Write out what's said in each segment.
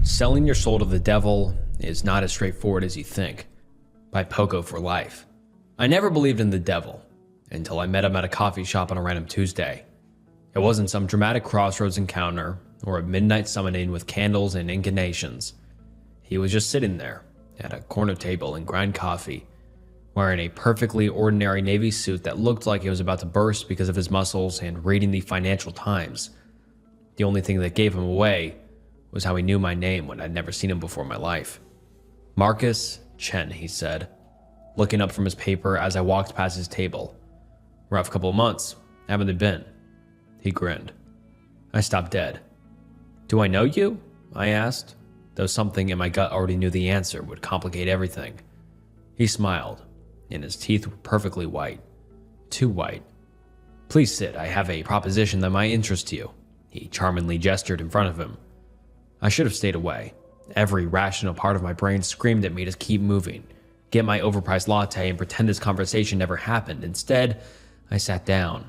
Selling your soul to the devil is not as straightforward as you think. By Poco for life. I never believed in the devil until I met him at a coffee shop on a random Tuesday. It wasn't some dramatic crossroads encounter or a midnight summoning with candles and incantations. He was just sitting there at a corner table and grind coffee, wearing a perfectly ordinary navy suit that looked like it was about to burst because of his muscles, and reading the Financial Times. The only thing that gave him away was how he knew my name when I'd never seen him before in my life. Marcus Chen, he said, looking up from his paper as I walked past his table. Rough couple of months, haven't they been? He grinned. I stopped dead. Do I know you? I asked, though something in my gut already knew the answer would complicate everything. He smiled, and his teeth were perfectly white. Too white. Please sit, I have a proposition that might interest you. He charmingly gestured in front of him. I should have stayed away. Every rational part of my brain screamed at me to keep moving, get my overpriced latte, and pretend this conversation never happened. Instead, I sat down,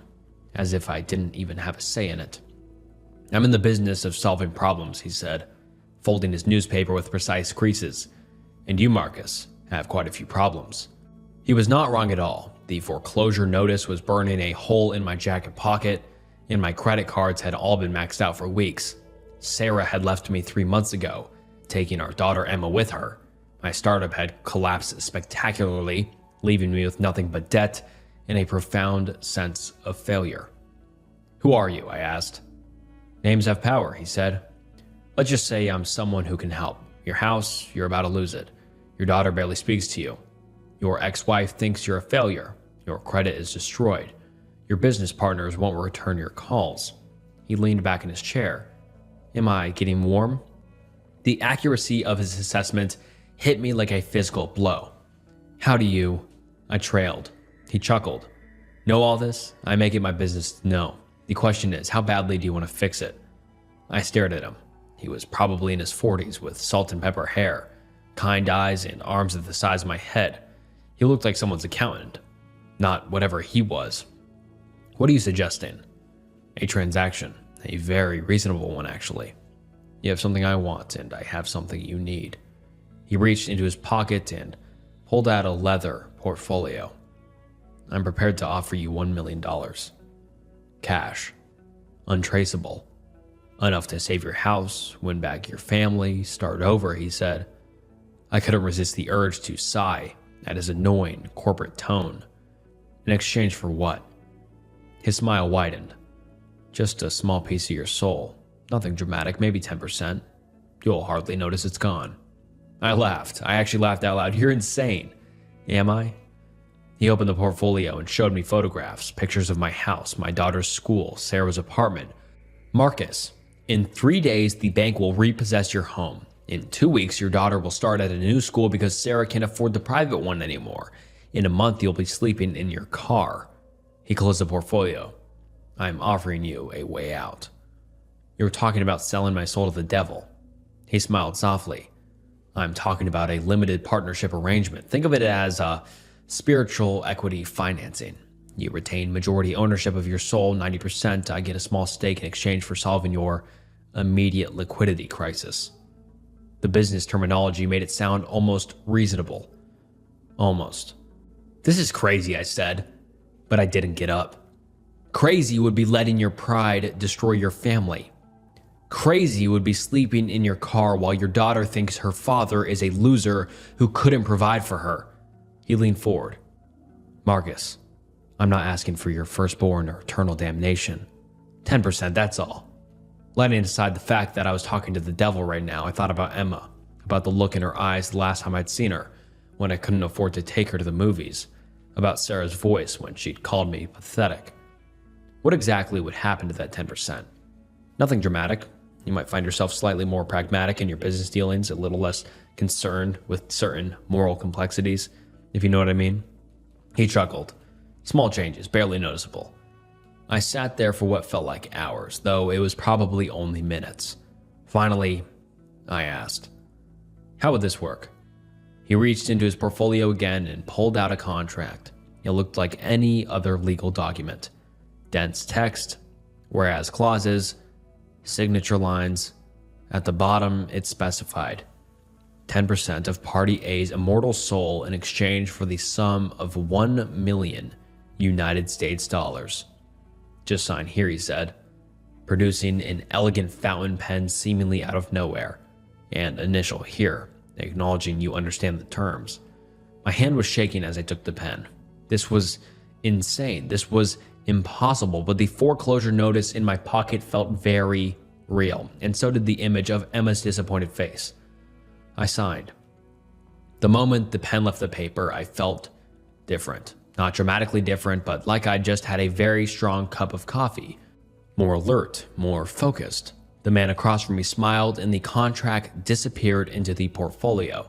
as if I didn't even have a say in it. I'm in the business of solving problems, he said, folding his newspaper with precise creases. And you, Marcus, have quite a few problems. He was not wrong at all. The foreclosure notice was burning a hole in my jacket pocket, and my credit cards had all been maxed out for weeks. Sarah had left me 3 months ago, taking our daughter Emma with her. My startup had collapsed spectacularly, leaving me with nothing but debt and a profound sense of failure. Who are you? I asked. Names have power, he said. Let's just say I'm someone who can help. Your house, you're about to lose it. Your daughter barely speaks to you. Your ex-wife thinks you're a failure. Your credit is destroyed. Your business partners won't return your calls. He leaned back in his chair. Am I getting warm? The accuracy of his assessment hit me like a physical blow. How do you? I trailed. He chuckled. Know all this? I make it my business to know. The question is, how badly do you want to fix it? I stared at him. He was probably in his 40s with salt and pepper hair, kind eyes, and arms the size of my head. He looked like someone's accountant, not whatever he was. What are you suggesting? A transaction. A very reasonable one, actually. You have something I want, and I have something you need. He reached into his pocket and pulled out a leather portfolio. I'm prepared to offer you $1 million. Cash. Untraceable. Enough to save your house, win back your family, start over, he said. I couldn't resist the urge to sigh at his annoying corporate tone. In exchange for what? His smile widened. Just a small piece of your soul. Nothing dramatic, maybe 10%. You'll hardly notice it's gone. I laughed. I actually laughed out loud. You're insane. Am I? He opened the portfolio and showed me photographs, pictures of my house, my daughter's school, Sarah's apartment. Marcus, in 3 days, the bank will repossess your home. In 2 weeks, your daughter will start at a new school because Sarah can't afford the private one anymore. In a month, you'll be sleeping in your car. He closed the portfolio. I'm offering you a way out. You were talking about selling my soul to the devil. He smiled softly. I'm talking about a limited partnership arrangement. Think of it as a spiritual equity financing. You retain majority ownership of your soul, 90%. I get a small stake in exchange for solving your immediate liquidity crisis. The business terminology made it sound almost reasonable. Almost. This is crazy, I said, but I didn't get up. Crazy would be letting your pride destroy your family. Crazy would be sleeping in your car while your daughter thinks her father is a loser who couldn't provide for her. He leaned forward. Marcus, I'm not asking for your firstborn or eternal damnation. 10%, that's all. Letting aside the fact that I was talking to the devil right now, I thought about Emma, about the look in her eyes the last time I'd seen her, when I couldn't afford to take her to the movies, about Sarah's voice when she'd called me pathetic. What exactly would happen to that 10%? Nothing dramatic. You might find yourself slightly more pragmatic in your business dealings, a little less concerned with certain moral complexities, if you know what I mean. He chuckled. Small changes, barely noticeable. I sat there for what felt like hours, though it was probably only minutes. Finally, I asked, how would this work? He reached into his portfolio again and pulled out a contract. It looked like any other legal document. Dense text, whereas clauses, signature lines, At the bottom, it specified 10% of Party A's immortal soul in exchange for the sum of 1 million United States dollars. Just sign here, he said, producing an elegant fountain pen seemingly out of nowhere, and initial here, acknowledging you understand the terms. My hand was shaking as I took the pen. This was insane. This was impossible, but the foreclosure notice in my pocket felt very real, and so did the image of Emma's disappointed face. I signed. The moment the pen left the paper, I felt different. Not dramatically different, but like I just had a very strong cup of coffee. More alert, more focused. The man across from me smiled, and the contract disappeared into the portfolio.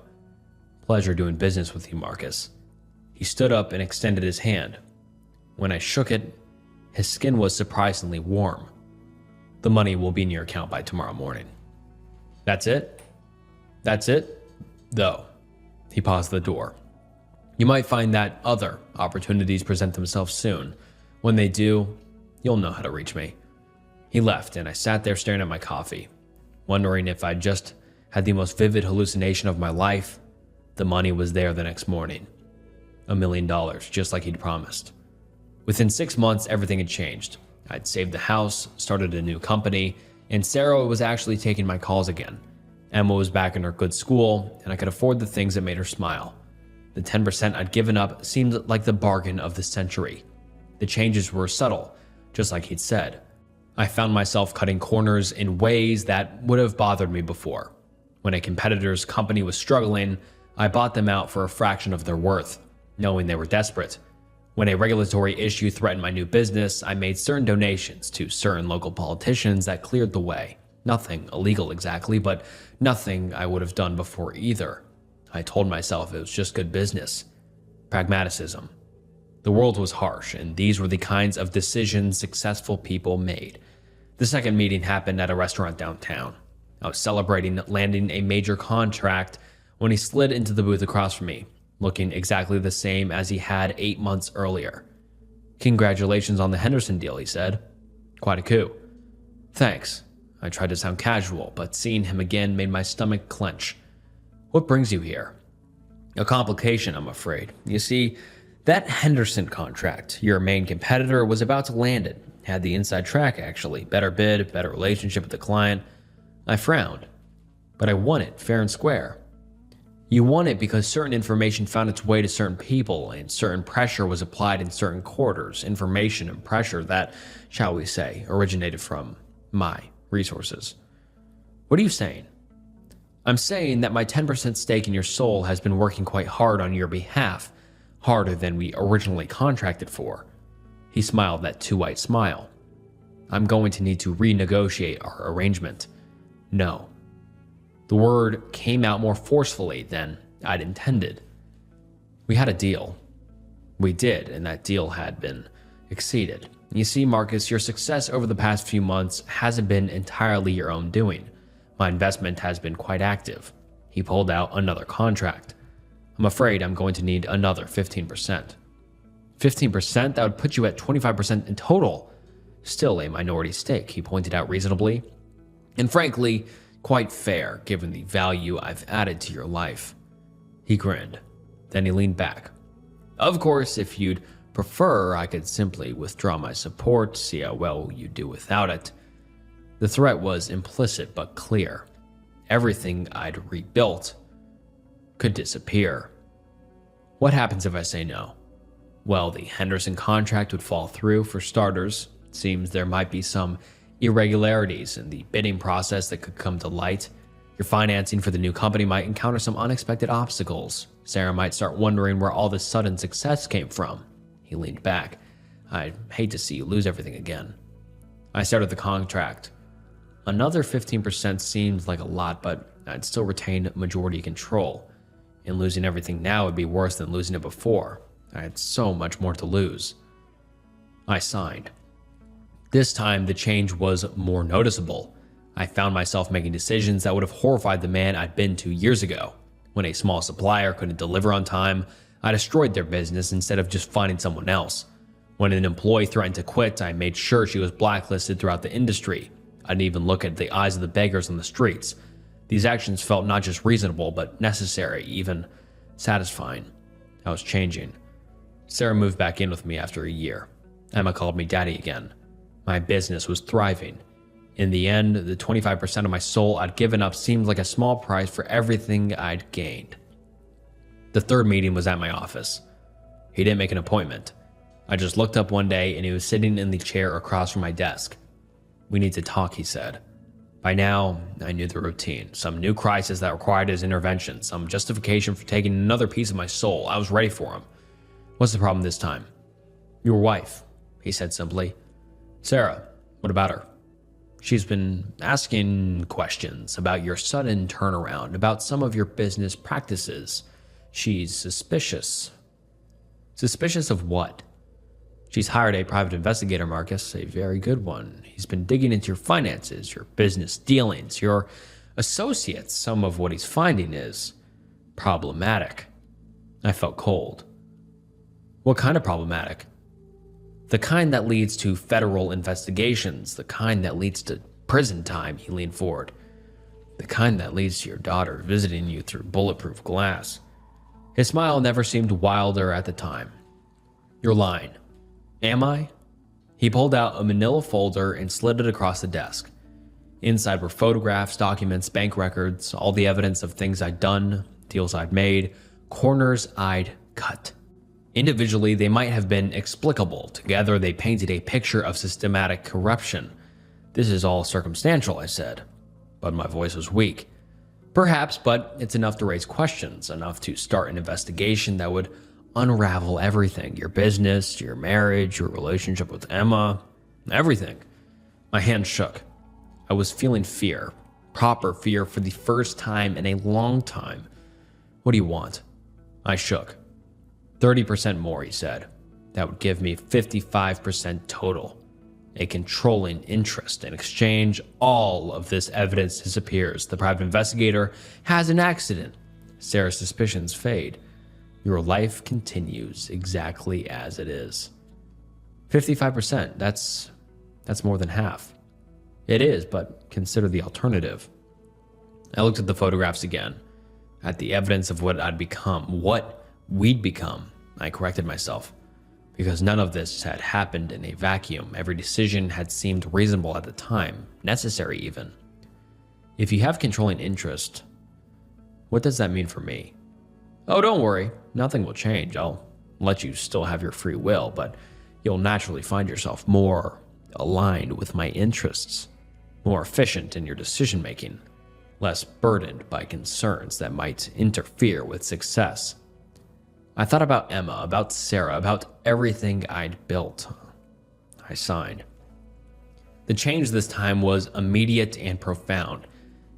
Pleasure doing business with you, Marcus. He stood up and extended his hand. When I shook it, his skin was surprisingly warm. The money will be in your account by tomorrow morning. That's it? That's it? Though. He paused at the door. You might find that other opportunities present themselves soon. When they do, you'll know how to reach me. He left, and I sat there staring at my coffee, wondering if I'd just had the most vivid hallucination of my life. The money was there the next morning. $1 million, just like he'd promised. Within 6 months, everything had changed. I'd saved the house, started a new company, and Sarah was actually taking my calls again. Emma was back in her good school, and I could afford the things that made her smile. The 10% I'd given up seemed like the bargain of the century. The changes were subtle, just like he'd said. I found myself cutting corners in ways that would have bothered me before. When a competitor's company was struggling, I bought them out for a fraction of their worth, knowing they were desperate. When a regulatory issue threatened my new business, I made certain donations to certain local politicians that cleared the way. Nothing illegal exactly, but nothing I would have done before either. I told myself it was just good business. Pragmaticism. The world was harsh, and these were the kinds of decisions successful people made. The second meeting happened at a restaurant downtown. I was celebrating landing a major contract when he slid into the booth across from me, looking exactly the same as he had 8 months earlier. Congratulations on the Henderson deal, he said. Quite a coup. Thanks. I tried to sound casual, but seeing him again made my stomach clench. What brings you here? A complication, I'm afraid. You see, that Henderson contract, your main competitor was about to land it. Had the inside track, actually. Better bid, better relationship with the client. I frowned. But I won it, fair and square. You won it because certain information found its way to certain people, and certain pressure was applied in certain quarters. Information and pressure that, shall we say, originated from my resources. What are you saying? I'm saying that my 10% stake in your soul has been working quite hard on your behalf, harder than we originally contracted for. He smiled that too-white smile. I'm going to need to renegotiate our arrangement. No. The word came out more forcefully than I'd intended. We had a deal. We did, and that deal had been exceeded. You see, Marcus, your success over the past few months hasn't been entirely your own doing. My investment has been quite active. He pulled out another contract. I'm afraid I'm going to need another 15%. 15%? That would put you at 25% in total. Still a minority stake, he pointed out reasonably. And frankly, quite fair, given the value I've added to your life. He grinned. Then he leaned back. Of course, if you'd prefer, I could simply withdraw my support, see how well you do without it. The threat was implicit but clear. Everything I'd rebuilt could disappear. What happens if I say no? Well, the Henderson contract would fall through. For starters, it seems there might be some irregularities in the bidding process that could come to light. Your financing for the new company might encounter some unexpected obstacles. Sarah might start wondering where all this sudden success came from. He leaned back. I'd hate to see you lose everything again. I started the contract. Another 15% seemed like a lot, but I'd still retain majority control. And losing everything now would be worse than losing it before. I had so much more to lose. I signed. This time, the change was more noticeable. I found myself making decisions that would have horrified the man I'd been 2 years ago. When a small supplier couldn't deliver on time, I destroyed their business instead of just finding someone else. When an employee threatened to quit, I made sure she was blacklisted throughout the industry. I didn't even look at the eyes of the beggars on the streets. These actions felt not just reasonable, but necessary, even satisfying. I was changing. Sarah moved back in with me after a year. Emma called me daddy again. My business was thriving. In the end, the 25% of my soul I'd given up seemed like a small price for everything I'd gained. The third meeting was at my office. He didn't make an appointment. I just looked up one day and he was sitting in the chair across from my desk. "We need to talk," he said. By now, I knew the routine. Some new crisis that required his intervention, some justification for taking another piece of my soul. I was ready for him. "What's the problem this time?" "Your wife," he said simply. "Sarah, what about her?" "She's been asking questions about your sudden turnaround, about some of your business practices. She's suspicious." "Suspicious of what?" "She's hired a private investigator, Marcus, a very good one. He's been digging into your finances, your business dealings, your associates. Some of what he's finding is problematic." I felt cold. "What kind of problematic?" "The kind that leads to federal investigations, the kind that leads to prison time," he leaned forward. "The kind that leads to your daughter visiting you through bulletproof glass." His smile never seemed wilder at the time. "You're lying." "Am I?" He pulled out a manila folder and slid it across the desk. Inside were photographs, documents, bank records, all the evidence of things I'd done, deals I'd made, corners I'd cut. Individually, they might have been explicable. Together, they painted a picture of systematic corruption. "This is all circumstantial," I said, but my voice was weak. "Perhaps, but it's enough to raise questions, enough to start an investigation that would unravel everything. Your business, your marriage, your relationship with Emma, everything." My hand shook. I was feeling fear, proper fear for the first time in a long time. "What do you want?" I shook. 30% more, he said. "That would give me 55% total. A controlling interest. In exchange, all of this evidence disappears. The private investigator has an accident. Sarah's suspicions fade. Your life continues exactly as it is." 55%, that's more than half. "It is, but consider the alternative." I looked at the photographs again, at the evidence of what I'd become, what we'd become. I corrected myself, because none of this had happened in a vacuum. Every decision had seemed reasonable at the time, necessary even. "If you have controlling interest, what does that mean for me?" "Oh, don't worry. Nothing will change. I'll let you still have your free will, but you'll naturally find yourself more aligned with my interests, more efficient in your decision-making, less burdened by concerns that might interfere with success." I thought about Emma, about Sarah, about everything I'd built. I signed. The change this time was immediate and profound.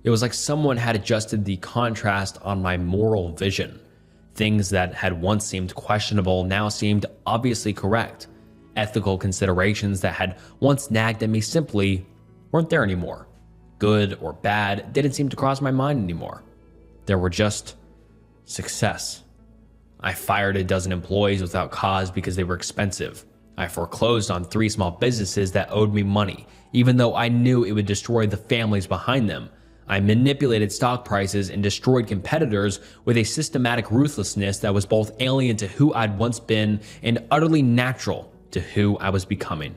It was like someone had adjusted the contrast on my moral vision. Things that had once seemed questionable now seemed obviously correct. Ethical considerations that had once nagged at me simply weren't there anymore. Good or bad didn't seem to cross my mind anymore. There were just success. I fired a dozen employees without cause because they were expensive. I foreclosed on 3 small businesses that owed me money, even though I knew it would destroy the families behind them. I manipulated stock prices and destroyed competitors with a systematic ruthlessness that was both alien to who I'd once been and utterly natural to who I was becoming.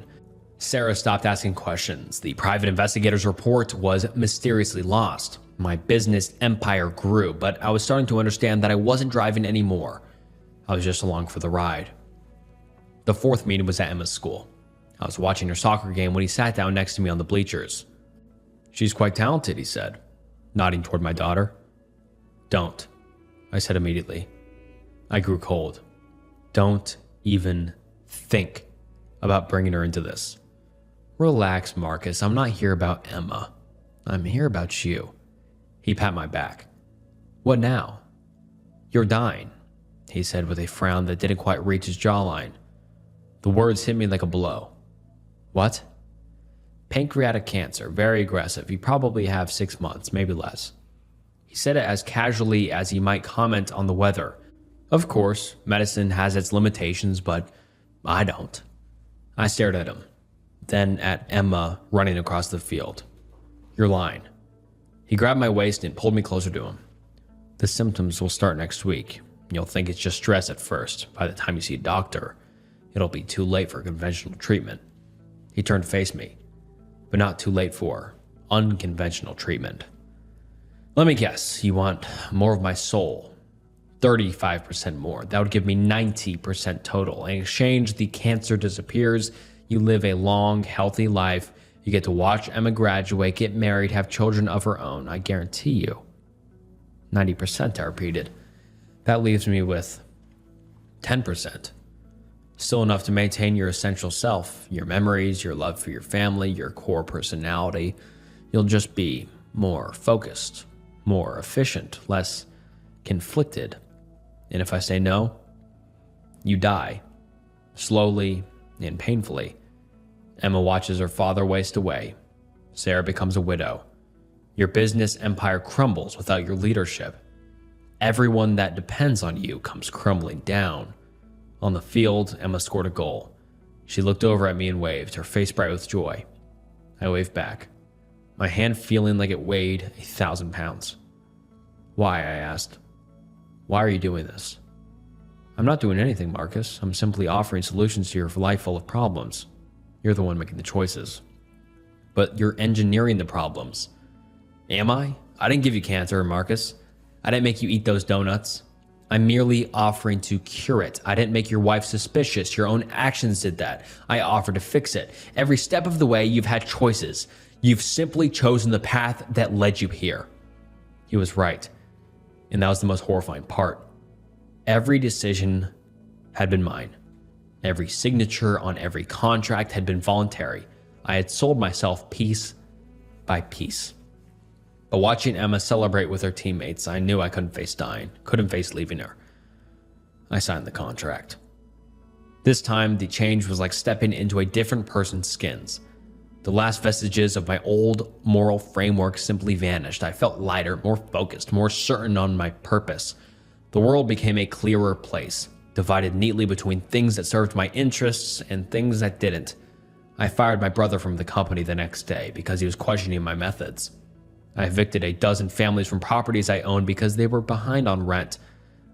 Sarah stopped asking questions. The private investigator's report was mysteriously lost. My business empire grew, but I was starting to understand that I wasn't driving anymore. I was just along for the ride. The 4th meeting was at Emma's school. I was watching her soccer game when he sat down next to me on the bleachers. "She's quite talented," he said, nodding toward my daughter. "Don't," I said immediately. I grew cold. "Don't even think about bringing her into this." "Relax, Marcus. I'm not here about Emma. I'm here about you." He pat my back. "What now?" "You're dying," he said with a frown that didn't quite reach his jawline. The words hit me like a blow. "What?" "Pancreatic cancer, very aggressive. You probably have 6 months, maybe less." He said it as casually as he might comment on the weather. Of course, medicine has its limitations, but I don't. I stared at him, then at Emma running across the field. You're lying. He grabbed my waist and pulled me closer to him. The symptoms will start next week. You'll think it's just stress at first. By the time you see a doctor, it'll be too late for conventional treatment. He turned to face me, but not too late for unconventional treatment. Let me guess, you want more of my soul, 35% more. That would give me 90% total. In exchange, the cancer disappears. You live a long, healthy life. You get to watch Emma graduate, get married, have children of her own. I guarantee you. 90%, I repeated. That leaves me with 10%. Still enough to maintain your essential self, your memories, your love for your family, your core personality. You'll just be more focused, more efficient, less conflicted. And if I say no, you die, slowly and painfully. Emma watches her father waste away. Sarah becomes a widow. Your business empire crumbles without your leadership. Everyone that depends on you comes crumbling down. On the field, Emma scored a goal. She looked over at me and waved, her face bright with joy. I waved back, my hand feeling like it weighed 1,000 pounds. Why? I asked. Why are you doing this? I'm not doing anything, Marcus. I'm simply offering solutions to your life full of problems. You're the one making the choices. But you're engineering the problems. Am I? I didn't give you cancer, Marcus. I didn't make you eat those donuts. I'm merely offering to cure it. I didn't make your wife suspicious. Your own actions did that. I offered to fix it. Every step of the way, you've had choices. You've simply chosen the path that led you here. He was right. And that was the most horrifying part. Every decision had been mine. Every signature on every contract had been voluntary. I had sold myself piece by piece. But watching Emma celebrate with her teammates, I knew I couldn't face dying, couldn't face leaving her. I signed the contract. This time, the change was like stepping into a different person's skins. The last vestiges of my old moral framework simply vanished. I felt lighter, more focused, more certain on my purpose. The world became a clearer place, divided neatly between things that served my interests and things that didn't. I fired my brother from the company the next day because he was questioning my methods. I evicted a dozen families from properties I owned because they were behind on rent.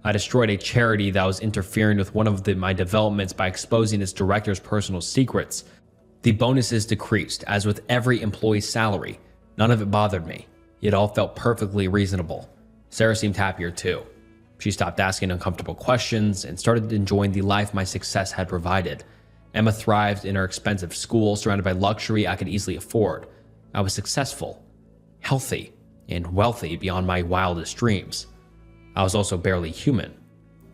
I destroyed a charity that was interfering with one of my developments by exposing its director's personal secrets. The bonuses decreased, as with every employee's salary. None of it bothered me. It all felt perfectly reasonable. Sarah seemed happier too. She stopped asking uncomfortable questions and started enjoying the life my success had provided. Emma thrived in her expensive school, surrounded by luxury I could easily afford. I was successful, healthy, and wealthy beyond my wildest dreams. I was also barely human.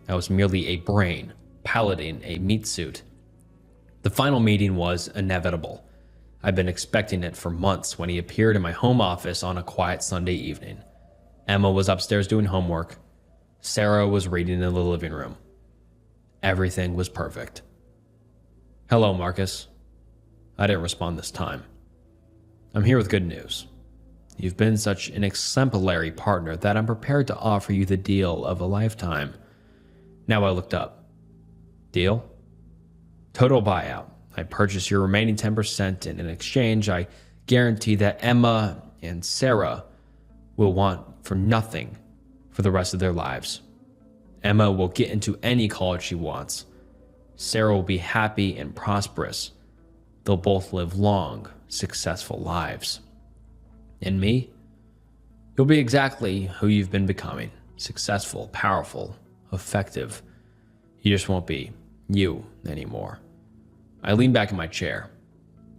I was merely a brain, piloting a meat suit. The final meeting was inevitable. I'd been expecting it for months when he appeared in my home office on a quiet Sunday evening. Emma was upstairs doing homework. Sarah was reading in the living room. Everything was perfect. Hello, Marcus. I didn't respond this time. I'm here with good news. You've been such an exemplary partner that I'm prepared to offer you the deal of a lifetime. Now I looked up. Deal? Total buyout. I purchase your remaining 10%, and in exchange, I guarantee that Emma and Sarah will want for nothing for the rest of their lives. Emma will get into any college she wants. Sarah will be happy and prosperous. They'll both live long, successful lives. And me? You'll be exactly who you've been becoming. Successful, powerful, effective. You just won't be you anymore. I leaned back in my chair.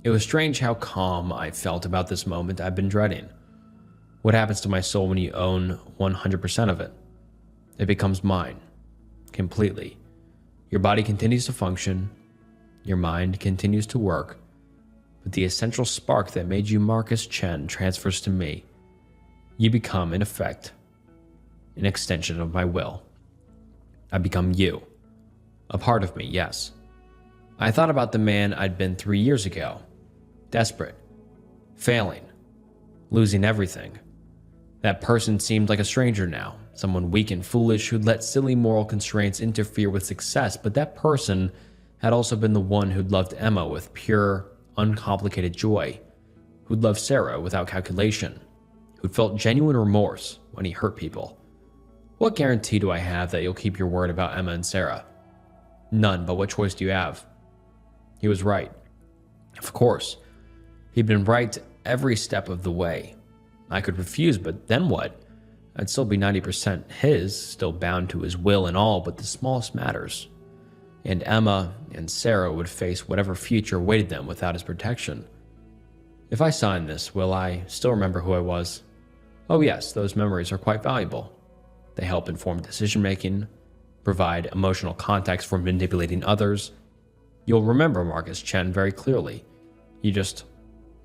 It was strange how calm I felt about this moment I've been dreading. What happens to my soul when you own 100% of it? It becomes mine, completely. Your body continues to function. Your mind continues to work. But the essential spark that made you Marcus Chen transfers to me. You become, in effect, an extension of my will. I become you. A part of me, yes. I thought about the man I'd been 3 years ago. Desperate. Failing. Losing everything. That person seemed like a stranger now. Someone weak and foolish who'd let silly moral constraints interfere with success. But that person had also been the one who'd loved Emma with pure, uncomplicated joy, who'd love Sarah without calculation, who'd felt genuine remorse when he hurt people. What guarantee do I have that you'll keep your word about Emma and Sarah? None, but what choice do you have? He was right. Of course. He'd been right every step of the way. I could refuse, but then what? I'd still be 90% his, still bound to his will in all but the smallest matters. And Emma and Sarah would face whatever future awaited them without his protection. If I signed this, will I still remember who I was? Oh yes, those memories are quite valuable. They help inform decision-making, provide emotional context for manipulating others. You'll remember Marcus Chen very clearly. You just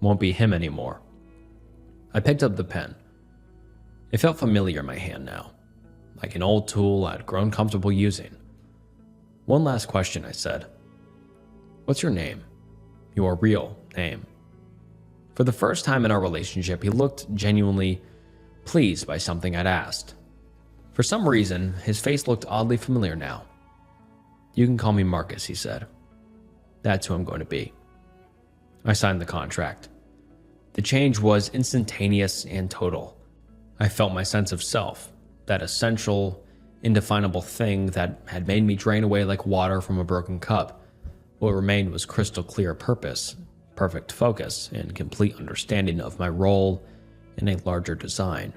won't be him anymore. I picked up the pen. It felt familiar in my hand now, like an old tool I'd grown comfortable using. One last question, I said. What's your name? Your real name. For the first time in our relationship, he looked genuinely pleased by something I'd asked. For some reason, his face looked oddly familiar now. You can call me Marcus, he said. That's who I'm going to be. I signed the contract. The change was instantaneous and total. I felt my sense of self, that essential, indefinable thing that had made me drain away like water from a broken cup. What remained was crystal clear purpose, perfect focus, and complete understanding of my role in a larger design.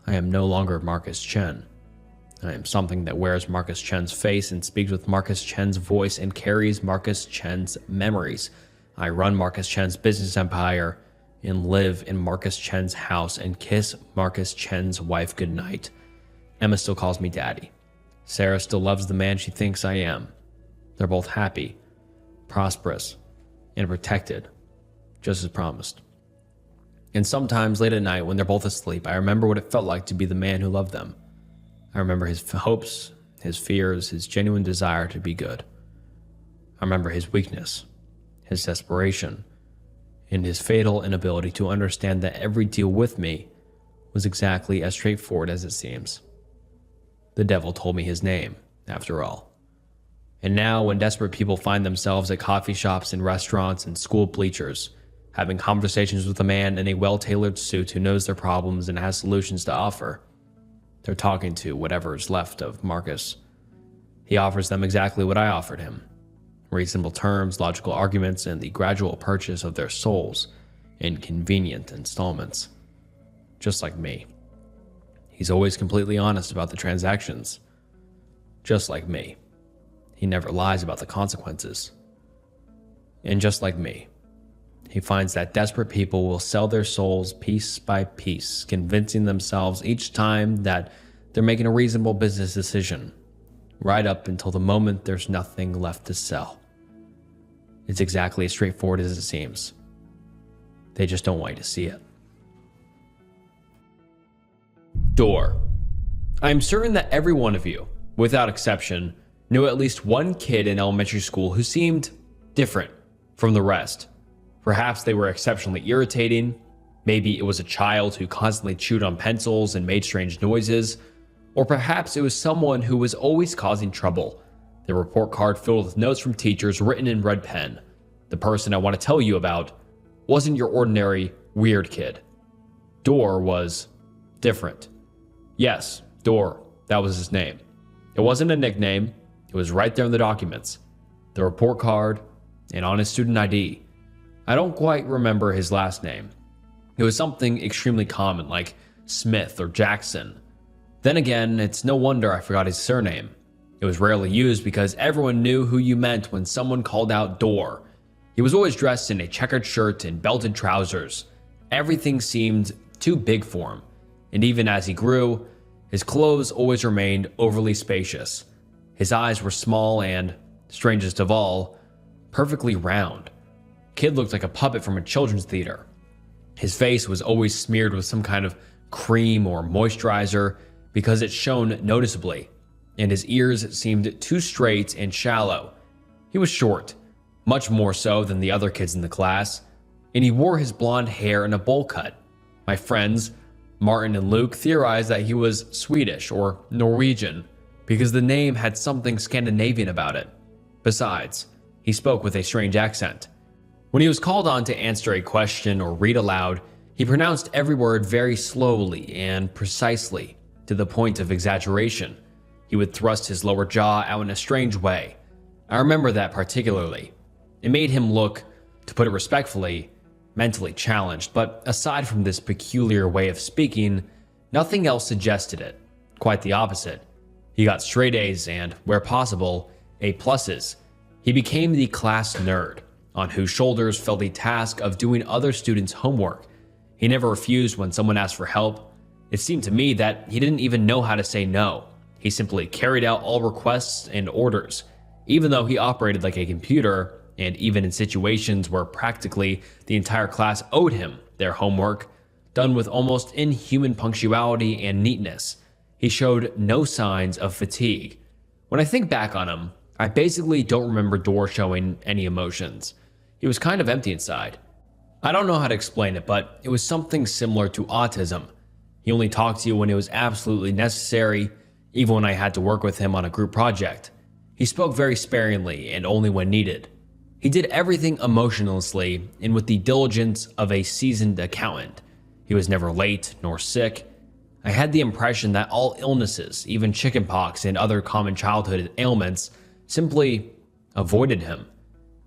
I am no longer Marcus Chen. I am something that wears Marcus Chen's face and speaks with Marcus Chen's voice and carries Marcus Chen's memories. I run Marcus Chen's business empire and live in Marcus Chen's house and kiss Marcus Chen's wife goodnight. Emma still calls me daddy. Sarah still loves the man she thinks I am. They're both happy, prosperous, and protected, just as promised. And sometimes late at night when they're both asleep, I remember what it felt like to be the man who loved them. I remember his hopes, his fears, his genuine desire to be good. I remember his weakness, his desperation, and his fatal inability to understand that every deal with me was exactly as straightforward as it seems. The devil told me his name, after all. And now, when desperate people find themselves at coffee shops and restaurants and school bleachers, having conversations with a man in a well-tailored suit who knows their problems and has solutions to offer, they're talking to whatever is left of Marcus. He offers them exactly what I offered him: reasonable terms, logical arguments, and the gradual purchase of their souls in convenient installments. Just like me. He's always completely honest about the transactions. Just like me. He never lies about the consequences. And just like me, he finds that desperate people will sell their souls piece by piece, convincing themselves each time that they're making a reasonable business decision, right up until the moment there's nothing left to sell. It's exactly as straightforward as it seems. They just don't want you to see it. Door. I am certain that every one of you, without exception, knew at least one kid in elementary school who seemed different from the rest. Perhaps they were exceptionally irritating. Maybe it was a child who constantly chewed on pencils and made strange noises. Or perhaps it was someone who was always causing trouble. Their report card filled with notes from teachers written in red pen. The person I want to tell you about wasn't your ordinary weird kid. Door was different. Yes, Door, that was his name. It wasn't a nickname. It was right there in the documents, the report card, and on his student ID. I don't quite remember his last name. It was something extremely common, like Smith or Jackson. Then again, it's no wonder I forgot his surname. It was rarely used because everyone knew who you meant when someone called out Door. He was always dressed in a checkered shirt and belted trousers. Everything seemed too big for him, and even as he grew, his clothes always remained overly spacious. His eyes were small and, strangest of all, perfectly round. Kid looked like a puppet from a children's theater. His face was always smeared with some kind of cream or moisturizer because it shone noticeably, and his ears seemed too straight and shallow. He was short, much more so than the other kids in the class, and he wore his blonde hair in a bowl cut. My friends, Martin and Luke, theorized that he was Swedish or Norwegian because the name had something Scandinavian about it. Besides, he spoke with a strange accent. When he was called on to answer a question or read aloud, he pronounced every word very slowly and precisely, to the point of exaggeration. He would thrust his lower jaw out in a strange way. I remember that particularly. It made him look, to put it respectfully, mentally challenged, but aside from this peculiar way of speaking, nothing else suggested it. Quite the opposite. He got straight A's and, where possible, A pluses. He became the class nerd, on whose shoulders fell the task of doing other students' homework. He never refused when someone asked for help. It seemed to me that he didn't even know how to say no. He simply carried out all requests and orders, even though he operated like a computer, and even in situations where practically the entire class owed him their homework, done with almost inhuman punctuality and neatness. He showed no signs of fatigue. When I think back on him, I basically don't remember Dor showing any emotions. He was kind of empty inside. I don't know how to explain it, but it was something similar to autism. He only talked to you when it was absolutely necessary, even when I had to work with him on a group project. He spoke very sparingly and only when needed. He did everything emotionlessly and with the diligence of a seasoned accountant. He was never late nor sick. I had the impression that all illnesses, even chickenpox and other common childhood ailments, simply avoided him.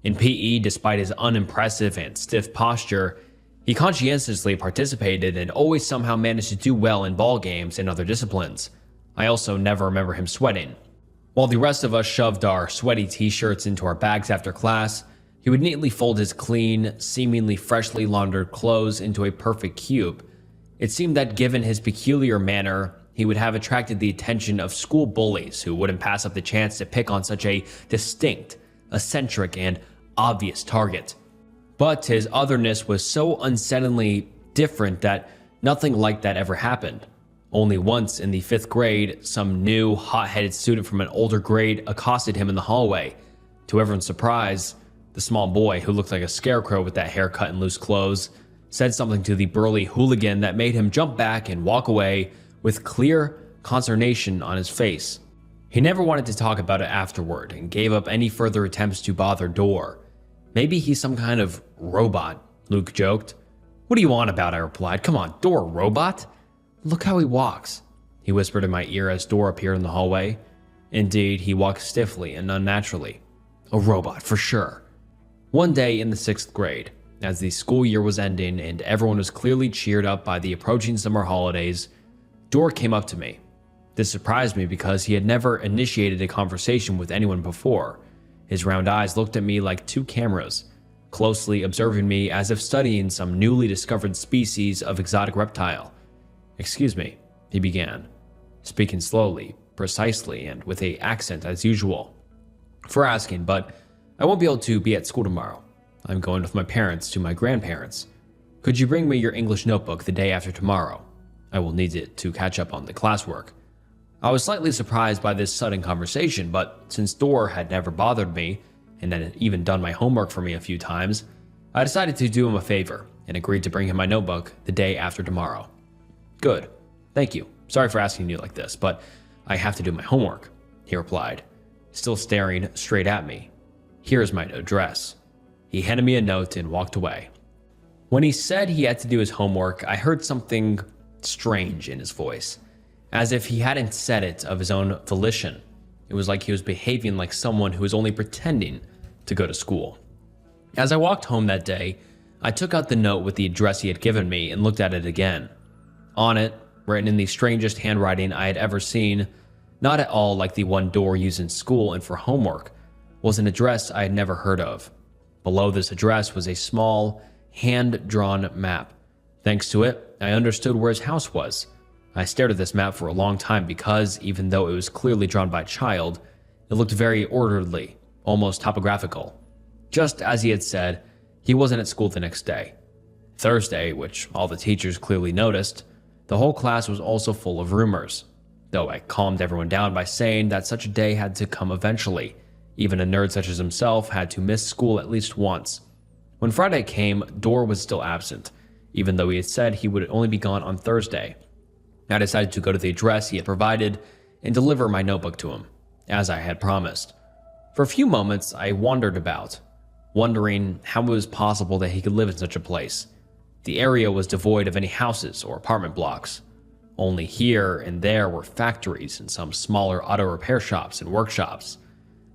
In PE, despite his unimpressive and stiff posture, he conscientiously participated and always somehow managed to do well in ball games and other disciplines. I also never remember him sweating. While the rest of us shoved our sweaty t-shirts into our bags after class, he would neatly fold his clean, seemingly freshly laundered clothes into a perfect cube. It seemed that given his peculiar manner, he would have attracted the attention of school bullies who wouldn't pass up the chance to pick on such a distinct, eccentric, and obvious target. But his otherness was so unsettlingly different that nothing like that ever happened. Only once in the 5th grade, some new, hot-headed student from an older grade accosted him in the hallway. To everyone's surprise, the small boy, who looked like a scarecrow with that haircut and loose clothes, said something to the burly hooligan that made him jump back and walk away with clear consternation on his face. He never wanted to talk about it afterward and gave up any further attempts to bother Dor. Maybe he's some kind of robot, Luke joked. What do you want about? I replied. Come on, Dor, robot? Look how he walks, he whispered in my ear as Dor appeared in the hallway. Indeed, he walked stiffly and unnaturally. A robot, for sure. One day in the 6th grade, as the school year was ending and everyone was clearly cheered up by the approaching summer holidays, Dor came up to me. This surprised me because he had never initiated a conversation with anyone before. His round eyes looked at me like two cameras, closely observing me as if studying some newly discovered species of exotic reptile. Excuse me, he began, speaking slowly, precisely, and with an accent as usual. For asking, but I won't be able to be at school tomorrow. I'm going with my parents to my grandparents. Could you bring me your English notebook the day after tomorrow? I will need it to catch up on the classwork. I was slightly surprised by this sudden conversation, but since Dor had never bothered me, and had even done my homework for me a few times, I decided to do him a favor and agreed to bring him my notebook the day after tomorrow. Good. Thank you. Sorry for asking you like this, but I have to do my homework, he replied, still staring straight at me. Here is my address. He handed me a note and walked away. When he said he had to do his homework, I heard something strange in his voice, as if he hadn't said it of his own volition. It was like he was behaving like someone who was only pretending to go to school. As I walked home that day, I took out the note with the address he had given me and looked at it again. On it, written in the strangest handwriting I had ever seen, not at all like the one Dor used in school and for homework, was an address I had never heard of. Below this address was a small, hand-drawn map. Thanks to it, I understood where his house was. I stared at this map for a long time because, even though it was clearly drawn by a child, it looked very orderly, almost topographical. Just as he had said, he wasn't at school the next day. Thursday, which all the teachers clearly noticed, the whole class was also full of rumors, though I calmed everyone down by saying that such a day had to come eventually. Even a nerd such as himself had to miss school at least once. When Friday came, Dor was still absent, even though he had said he would only be gone on Thursday. I decided to go to the address he had provided and deliver my notebook to him, as I had promised. For a few moments, I wandered about. wondering how it was possible that he could live in such a place. The area was devoid of any houses or apartment blocks. Only here and there were factories and some smaller auto repair shops and workshops.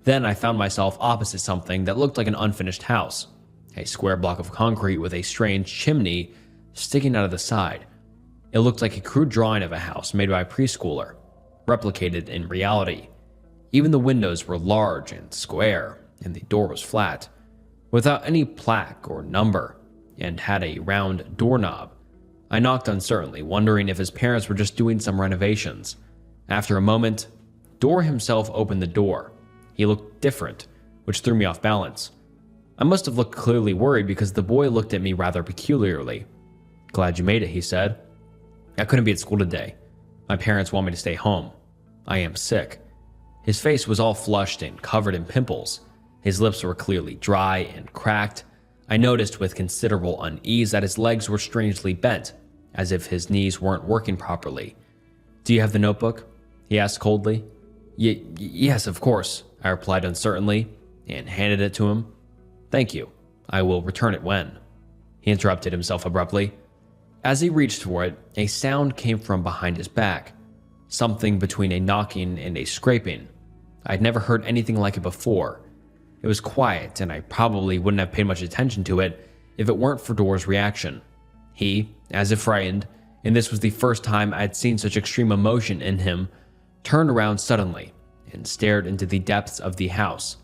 Then I found myself opposite something that looked like an unfinished house, a square block of concrete with a strange chimney sticking out of the side. It looked like a crude drawing of a house made by a preschooler, replicated in reality. Even the windows were large and square, and the door was flat, without any plaque or number, and had a round doorknob. I knocked uncertainly, wondering if his parents were just doing some renovations. After a moment, Dorr himself opened the door. He looked different, which threw me off balance. I must have looked clearly worried because the boy looked at me rather peculiarly. "Glad you made it," he said. "I couldn't be at school today. My parents want me to stay home. I am sick." His face was all flushed and covered in pimples. His lips were clearly dry and cracked. I noticed with considerable unease that his legs were strangely bent, as if his knees weren't working properly. "Do you have the notebook?" he asked coldly. Yes, of course," I replied uncertainly, and handed it to him. "Thank you. I will return it when." He interrupted himself abruptly. As he reached for it, a sound came from behind his back, something between a knocking and a scraping. I'd never heard anything like it before. It was quiet, and I probably wouldn't have paid much attention to it if it weren't for Dorr's reaction. He, as if frightened, and this was the first time I'd seen such extreme emotion in him, turned around suddenly and stared into the depths of the house.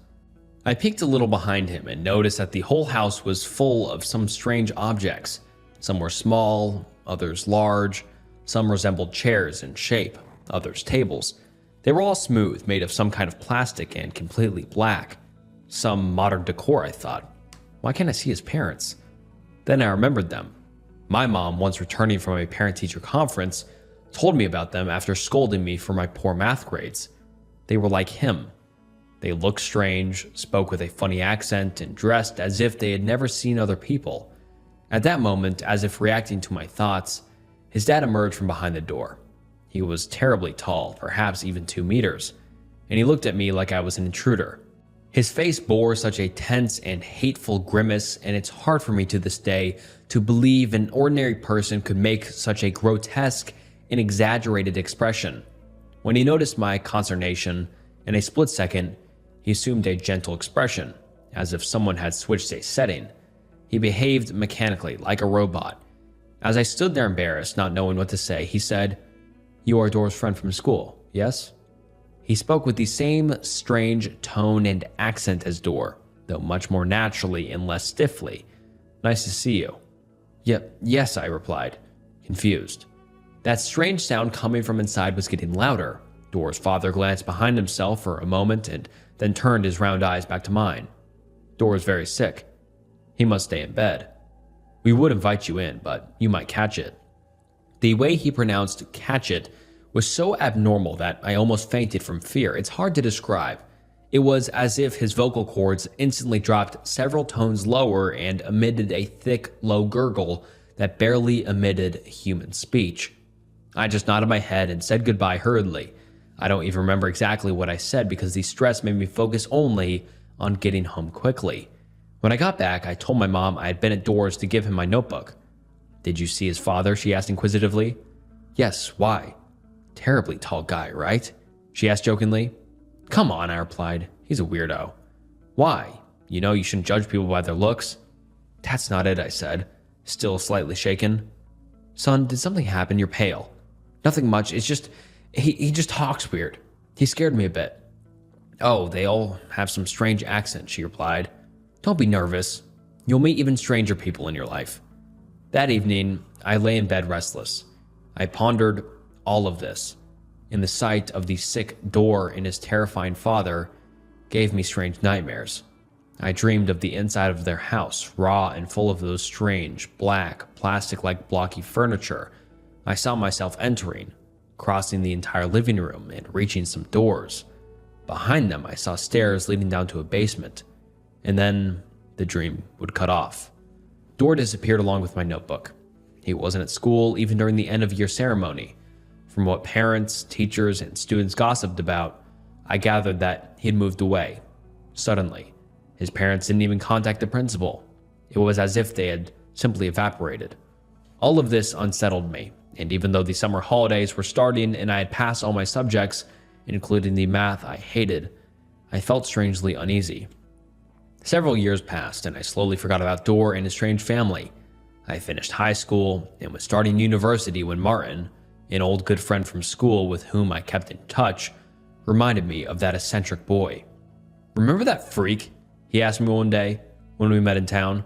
I peeked a little behind him and noticed that the whole house was full of some strange objects. Some were small, others large, some resembled chairs in shape, others tables. They were all smooth, made of some kind of plastic and completely black. Some modern decor, I thought. Why can't I see his parents? Then I remembered them. My mom, once returning from a parent-teacher conference, told me about them after scolding me for my poor math grades. They were like him. They looked strange, spoke with a funny accent, and dressed as if they had never seen other people. At that moment, as if reacting to my thoughts, his dad emerged from behind the door. He was terribly tall, perhaps even 2 meters, and he looked at me like I was an intruder. His face bore such a tense and hateful grimace, and it's hard for me to this day to believe an ordinary person could make such a grotesque and exaggerated expression. When he noticed my consternation, in a split second, he assumed a gentle expression, as if someone had switched a setting. He behaved mechanically, like a robot. As I stood there embarrassed, not knowing what to say, he said, "You are Dorr's friend from school, yes?" He spoke with the same strange tone and accent as Dorr, though much more naturally and less stiffly. "Nice to see you." Yes, I replied, confused. That strange sound coming from inside was getting louder. Dorr's father glanced behind himself for a moment and then turned his round eyes back to mine. "Dorr is very sick. He must stay in bed. We would invite you in, but you might catch it." The way he pronounced "catch it" was so abnormal that I almost fainted from fear. It's hard to describe. It was as if his vocal cords instantly dropped several tones lower and emitted a thick, low gurgle that barely emitted human speech. I just nodded my head and said goodbye hurriedly. I don't even remember exactly what I said because the stress made me focus only on getting home quickly. When I got back, I told my mom I had been at Dorr's to give him my notebook. "Did you see his father?" she asked inquisitively. "Yes, why?" "Terribly tall guy, right?" she asked jokingly. "Come on," I replied. "He's a weirdo." "Why? You know you shouldn't judge people by their looks." "That's not it," I said, still slightly shaken. "Son, did something happen? You're pale." "Nothing much. It's just, he just talks weird. He scared me a bit." "Oh, they all have some strange accent," she replied. "Don't be nervous. You'll meet even stranger people in your life." That evening, I lay in bed restless. I pondered all of this, and the sight of the sick Dorr and his terrifying father gave me strange nightmares. I dreamed of the inside of their house, raw and full of those strange, black, plastic-like blocky furniture. I saw myself entering, crossing the entire living room and reaching some doors. Behind them, I saw stairs leading down to a basement, and then the dream would cut off. Dorr disappeared along with my notebook. He wasn't at school even during the end-of-year ceremony. From what parents, teachers, and students gossiped about, I gathered that he had moved away, suddenly. His parents didn't even contact the principal. It was as if they had simply evaporated. All of this unsettled me, and even though the summer holidays were starting and I had passed all my subjects, including the math I hated, I felt strangely uneasy. Several years passed, and I slowly forgot about Dorr and his strange family. I finished high school and was starting university when Martin, an old good friend from school with whom I kept in touch, reminded me of that eccentric boy. "Remember that freak?" he asked me one day when we met in town.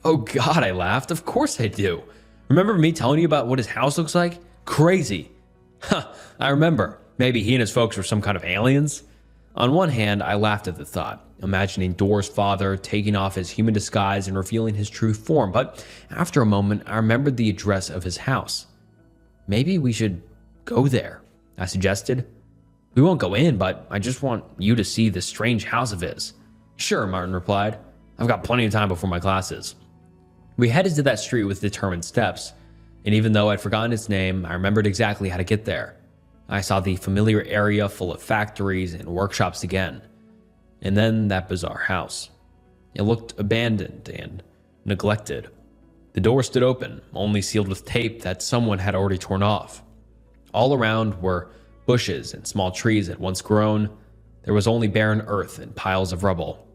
"Oh God," I laughed. "Of course I do. Remember me telling you about what his house looks like? Crazy." "Huh, I remember. Maybe he and his folks were some kind of aliens?" On one hand, I laughed at the thought, imagining Dorr's father taking off his human disguise and revealing his true form, but after a moment, I remembered the address of his house. "Maybe we should go there," I suggested. "We won't go in, but I just want you to see this strange house of his." "Sure," Martin replied. "I've got plenty of time before my classes." We headed to that street with determined steps, and even though I'd forgotten its name, I remembered exactly how to get there. I saw the familiar area full of factories and workshops again. And then that bizarre house. It looked abandoned and neglected. The door stood open, only sealed with tape that someone had already torn off. All around were bushes and small trees that once grown. There was only barren earth and piles of rubble.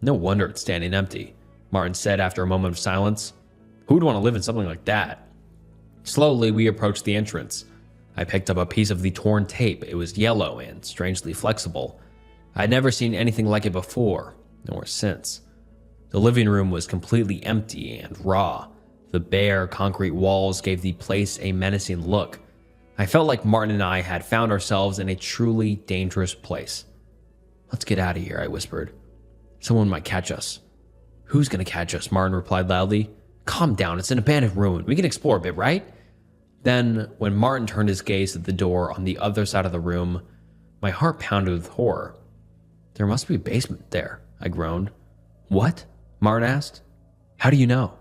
"No wonder it's standing empty," Martin said after a moment of silence. "Who would want to live in something like that?" Slowly, we approached the entrance. I picked up a piece of the torn tape. It was yellow and strangely flexible. I had never seen anything like it before, nor since. The living room was completely empty and raw. The bare, concrete walls gave the place a menacing look. I felt like Martin and I had found ourselves in a truly dangerous place. "Let's get out of here," I whispered. "Someone might catch us." "Who's gonna catch us?" Martin replied loudly. "Calm down, it's an abandoned ruin. We can explore a bit, right?" Then, when Martin turned his gaze to the door on the other side of the room, my heart pounded with horror. "There must be a basement there," I groaned. "What?" Martin asked. "How do you know?"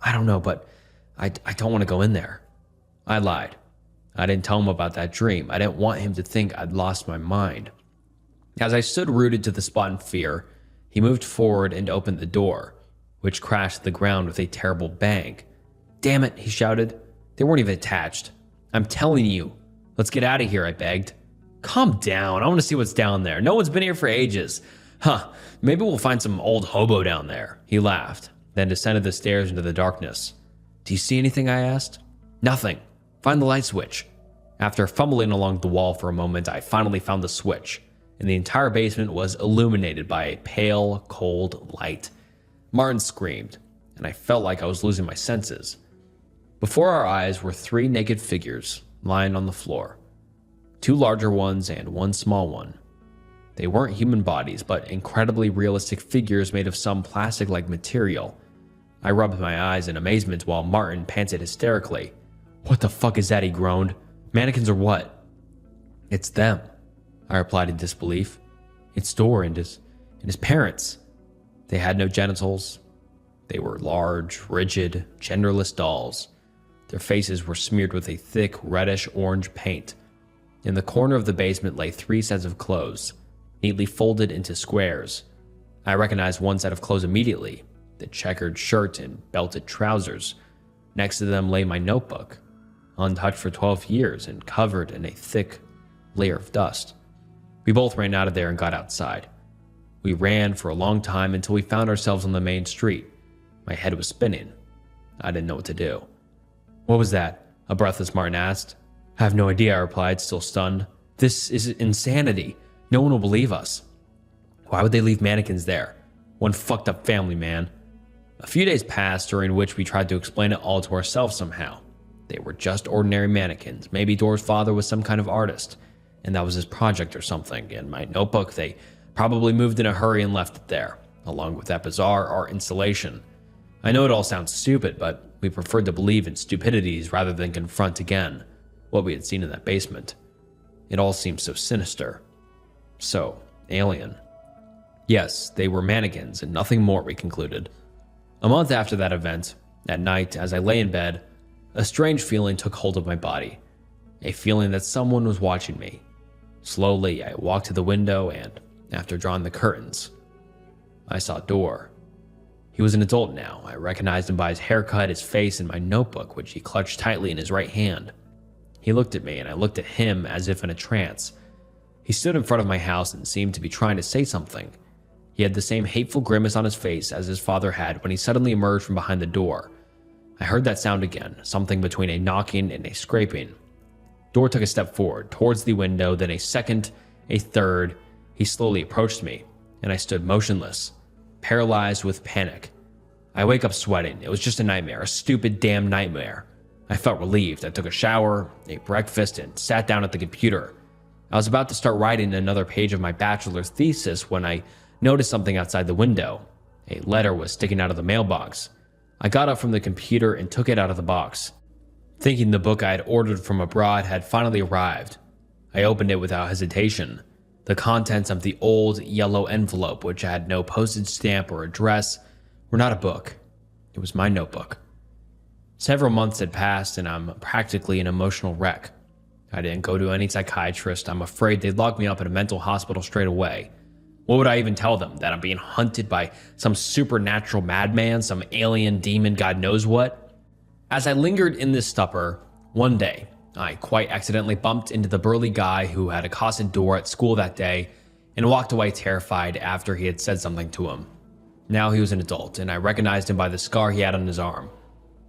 "I don't know, but I don't want to go in there." I lied. I didn't tell him about that dream. I didn't want him to think I'd lost my mind. As I stood rooted to the spot in fear, he moved forward and opened the door, which crashed to the ground with a terrible bang. "Damn it," he shouted. "They weren't even attached. I'm telling you. Let's get out of here," I begged. "Calm down. I want to see what's down there. No one's been here for ages." "Huh, maybe we'll find some old hobo down there," he laughed, then descended the stairs into the darkness. "Do you see anything?" I asked. "Nothing. Find the light switch." After fumbling along the wall for a moment, I finally found the switch, and the entire basement was illuminated by a pale, cold light. Martin screamed, and I felt like I was losing my senses. Before our eyes were 3 naked figures lying on the floor, 2 larger ones and 1 small one. They weren't human bodies, but incredibly realistic figures made of some plastic-like material. I rubbed my eyes in amazement while Martin panted hysterically. "What the fuck is that?" he groaned. "Mannequins or what?" "It's them," I replied in disbelief. "It's Dorr and his parents. They had no genitals. They were large, rigid, genderless dolls. Their faces were smeared with a thick, reddish-orange paint. In the corner of the basement lay 3 sets of clothes, neatly folded into squares. I recognized one set of clothes immediately, the checkered shirt and belted trousers. Next to them lay my notebook, untouched for 12 years and covered in a thick layer of dust. We both ran out of there and got outside. We ran for a long time until we found ourselves on the main street. My head was spinning. I didn't know what to do. "What was that?" a breathless Martin asked. "I have no idea," I replied, still stunned. "This is insanity. No one will believe us. Why would they leave mannequins there? One fucked up family, man." A few days passed, during which we tried to explain it all to ourselves somehow. They were just ordinary mannequins. Maybe Dorr's father was some kind of artist, and that was his project or something. In my notebook, they probably moved in a hurry and left it there, along with that bizarre art installation. I know it all sounds stupid, but we preferred to believe in stupidities rather than confront again what we had seen in that basement. It all seemed so sinister. So alien. Yes, they were mannequins and nothing more, we concluded. A month after that event, at night, as I lay in bed, a strange feeling took hold of my body. A feeling that someone was watching me. Slowly, I walked to the window and, after drawing the curtains, I saw Door. He was an adult now. I recognized him by his haircut, his face, and my notebook, which he clutched tightly in his right hand. He looked at me, and I looked at him as if in a trance. He stood in front of my house and seemed to be trying to say something. He had the same hateful grimace on his face as his father had when he suddenly emerged from behind the door. I heard that sound again, something between a knocking and a scraping. Door took a step forward, towards the window, then a second, a third. He slowly approached me, and I stood motionless, paralyzed with panic. I wake up sweating. It was just a nightmare, a stupid damn nightmare. I felt relieved. I took a shower, ate breakfast, and sat down at the computer. I was about to start writing another page of my bachelor's thesis when I noticed something outside the window. A letter was sticking out of the mailbox. I got up from the computer and took it out of the box, thinking the book I had ordered from abroad had finally arrived. I opened it without hesitation. The contents of the old yellow envelope, which had no postage stamp or address, were not a book. It was my notebook. Several months had passed, and I'm practically an emotional wreck. I didn't go to any psychiatrist. I'm afraid they'd lock me up in a mental hospital straight away. What would I even tell them? That I'm being hunted by some supernatural madman, some alien demon, God knows what? As I lingered in this stupor, one day, I quite accidentally bumped into the burly guy who had accosted Door at school that day and walked away terrified after he had said something to him. Now he was an adult, and I recognized him by the scar he had on his arm.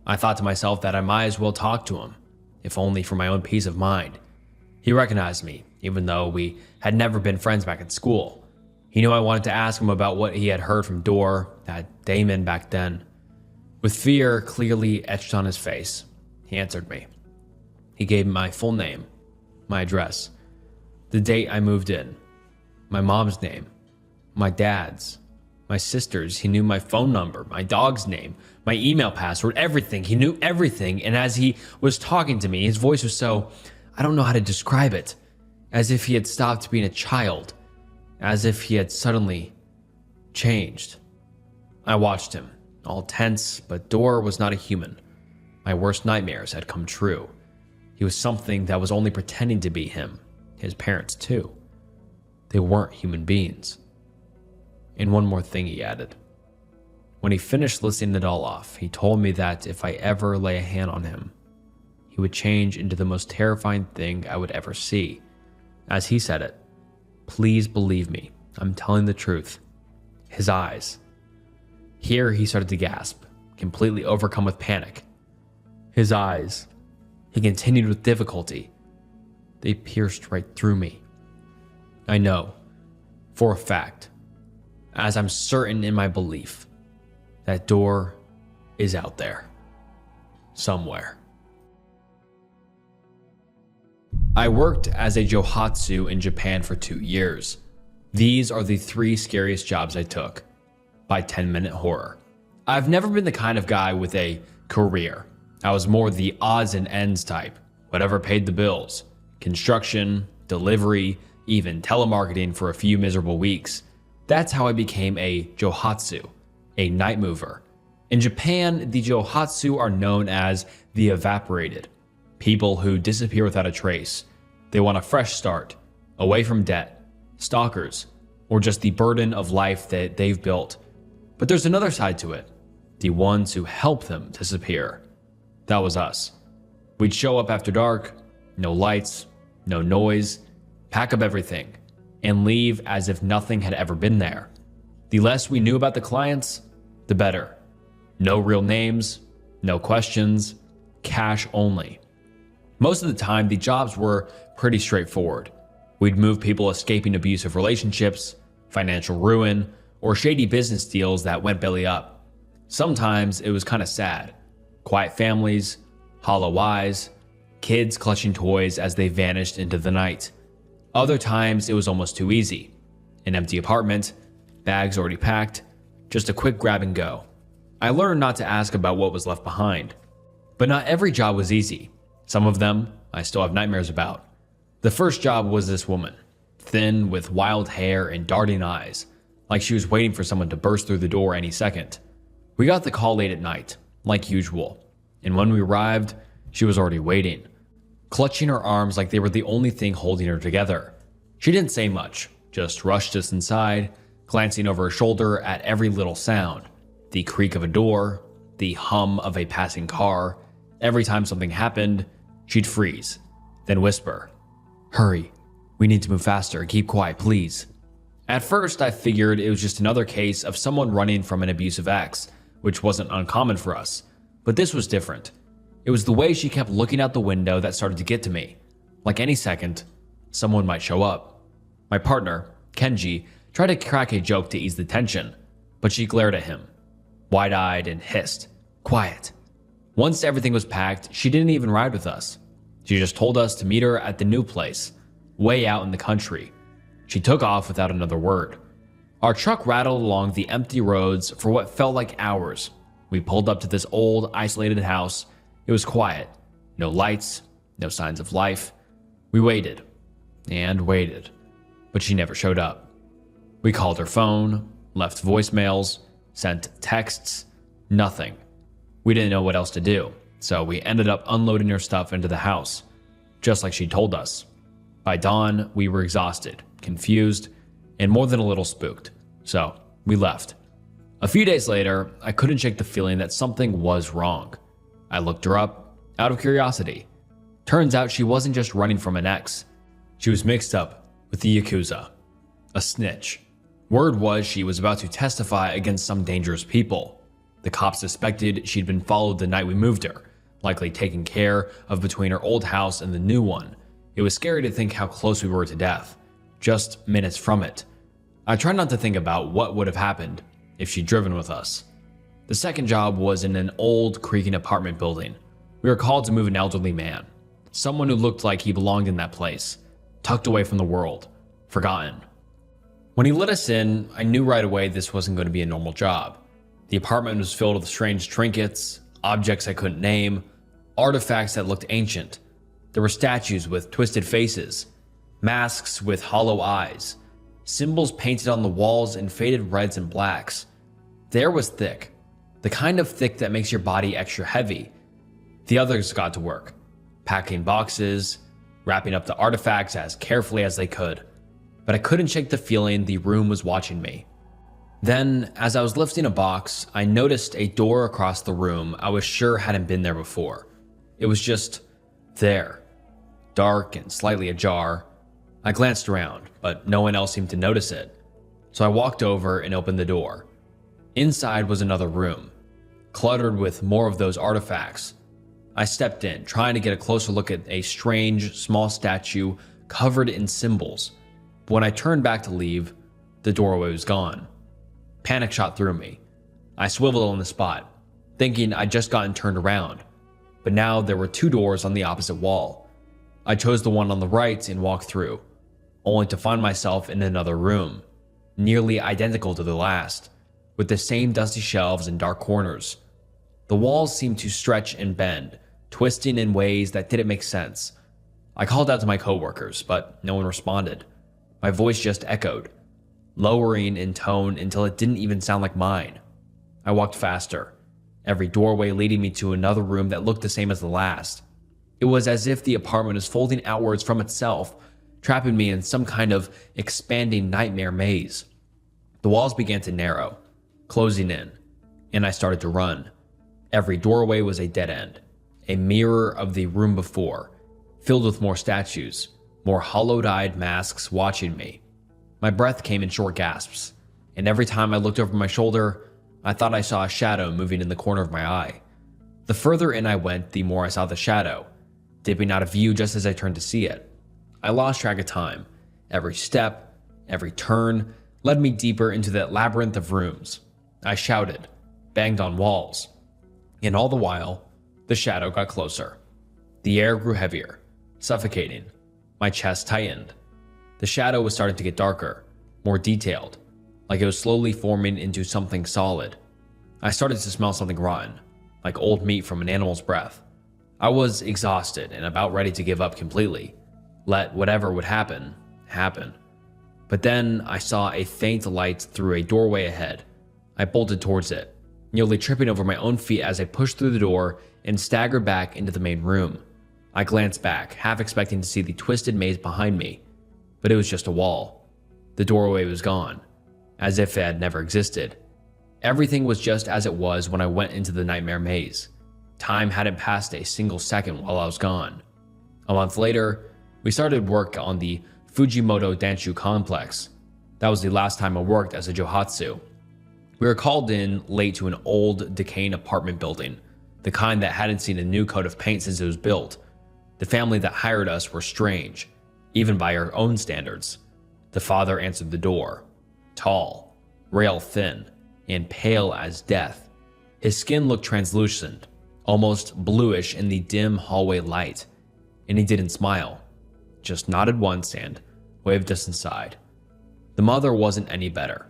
I thought to myself that I might as well talk to him, if only for my own peace of mind. He recognized me, even though we had never been friends back at school. He knew I wanted to ask him about what he had heard from Door, that Damon back then. With fear clearly etched on his face, he answered me. He gave me my full name, my address, the date I moved in, my mom's name, my dad's, my sister's. He knew my phone number, my dog's name, my email password, everything. He knew everything, and as he was talking to me, his voice was so, I don't know how to describe it, as if he had stopped being a child, as if he had suddenly changed. I watched him, all tense, but Door was not a human. My worst nightmares had come true. He was something that was only pretending to be him, his parents too. They weren't human beings. And one more thing, he added. When he finished listing it all off, he told me that if I ever lay a hand on him, he would change into the most terrifying thing I would ever see. As he said it, please believe me, I'm telling the truth. His eyes. Here he started to gasp, completely overcome with panic. His eyes. He continued with difficulty. They pierced right through me. I know, for a fact, as I'm certain in my belief, that Door is out there. Somewhere. I worked as a johatsu in Japan for 2 years. These are the 3 scariest jobs I took by 10-minute horror. I've never been the kind of guy with a career. I was more the odds and ends type, whatever paid the bills. Construction, delivery, even telemarketing for a few miserable weeks. That's how I became a johatsu, a night mover. In Japan, the johatsu are known as the evaporated, people who disappear without a trace. They want a fresh start, away from debt, stalkers, or just the burden of life that they've built. But there's another side to it, the ones who help them disappear. That was us. We'd show up after dark, no lights, no noise, pack up everything, and leave as if nothing had ever been there. The less we knew about the clients, the better. No real names, no questions, cash only. Most of the time, the jobs were pretty straightforward. We'd move people escaping abusive relationships, financial ruin, or shady business deals that went belly up. Sometimes it was kind of sad. Quiet families, hollow eyes, kids clutching toys as they vanished into the night. Other times it was almost too easy. An empty apartment, bags already packed, just a quick grab and go. I learned not to ask about what was left behind. But not every job was easy. Some of them I still have nightmares about. The first job was this woman, thin with wild hair and darting eyes, like she was waiting for someone to burst through the door any second. We got the call late at night, like usual, and when we arrived, she was already waiting, clutching her arms like they were the only thing holding her together. She didn't say much, just rushed us inside, glancing over her shoulder at every little sound, the creak of a door, the hum of a passing car. Every time something happened, she'd freeze, then whisper, "Hurry, we need to move faster, keep quiet, please." At first, I figured it was just another case of someone running from an abusive ex, which wasn't uncommon for us. But this was different. It was the way she kept looking out the window that started to get to me. Like any second, someone might show up. My partner, Kenji, tried to crack a joke to ease the tension, but she glared at him, wide-eyed, and hissed, "Quiet." Once everything was packed, she didn't even ride with us. She just told us to meet her at the new place, way out in the country. She took off without another word. Our truck rattled along the empty roads for what felt like hours. We pulled up to this old, isolated house. It was quiet. No lights, no signs of life. We waited and waited, but she never showed up. We called her phone, left voicemails, sent texts, nothing. We didn't know what else to do, so we ended up unloading her stuff into the house, just like she told us. By dawn, we were exhausted, confused, and more than a little spooked, so we left. A few days later, I couldn't shake the feeling that something was wrong. I looked her up, out of curiosity. Turns out she wasn't just running from an ex. She was mixed up with the Yakuza, a snitch. Word was she was about to testify against some dangerous people. The cops suspected she'd been followed the night we moved her, likely taken care of between her old house and the new one. It was scary to think how close we were to death, just minutes from it. I tried not to think about what would have happened if she'd driven with us. The second job was in an old, creaking apartment building. We were called to move an elderly man, someone who looked like he belonged in that place, tucked away from the world, forgotten. When he let us in, I knew right away this wasn't going to be a normal job. The apartment was filled with strange trinkets, objects I couldn't name, artifacts that looked ancient. There were statues with twisted faces, masks with hollow eyes, symbols painted on the walls in faded reds and blacks. The air was thick, the kind of thick that makes your body extra heavy. The others got to work, packing boxes, wrapping up the artifacts as carefully as they could. But I couldn't shake the feeling the room was watching me. Then, as I was lifting a box, I noticed a door across the room I was sure hadn't been there before. It was just there, dark and slightly ajar. I glanced around, but no one else seemed to notice it. So I walked over and opened the door. Inside was another room, cluttered with more of those artifacts. I stepped in, trying to get a closer look at a strange, small statue covered in symbols. But when I turned back to leave, the doorway was gone. Panic shot through me. I swiveled on the spot, thinking I'd just gotten turned around. But now there were two doors on the opposite wall. I chose the one on the right and walked through, only to find myself in another room, nearly identical to the last, with the same dusty shelves and dark corners. The walls seemed to stretch and bend, twisting in ways that didn't make sense. I called out to my coworkers, but no one responded. My voice just echoed, lowering in tone until it didn't even sound like mine. I walked faster, every doorway leading me to another room that looked the same as the last. It was as if the apartment was folding outwards from itself, trapping me in some kind of expanding nightmare maze. The walls began to narrow, closing in, and I started to run. Every doorway was a dead end, a mirror of the room before, filled with more statues, more hollowed-eyed masks watching me. My breath came in short gasps, and every time I looked over my shoulder, I thought I saw a shadow moving in the corner of my eye. The further in I went, the more I saw the shadow, dipping out of view just as I turned to see it. I lost track of time. Every step, every turn, led me deeper into that labyrinth of rooms. I shouted, banged on walls, and all the while, the shadow got closer. The air grew heavier, suffocating. My chest tightened. The shadow was starting to get darker, more detailed, like it was slowly forming into something solid. I started to smell something rotten, like old meat from an animal's breath. I was exhausted and about ready to give up completely. Let whatever would happen, happen. But then I saw a faint light through a doorway ahead. I bolted towards it, nearly tripping over my own feet as I pushed through the door and staggered back into the main room. I glanced back, half expecting to see the twisted maze behind me, but it was just a wall. The doorway was gone. as if it had never existed. Everything was just as it was when I went into the nightmare maze. Time hadn't passed a single second while I was gone. A month later, we started work on the Fujimoto Danshu complex. That was the last time I worked as a Johatsu. We were called in late to an old, decaying apartment building, the kind that hadn't seen a new coat of paint since it was built. The family that hired us were strange, even by our own standards. The father answered the door. Tall, rail thin, and pale as death. His skin looked translucent, almost bluish in the dim hallway light, and he didn't smile, just nodded once and waved us inside. The mother wasn't any better,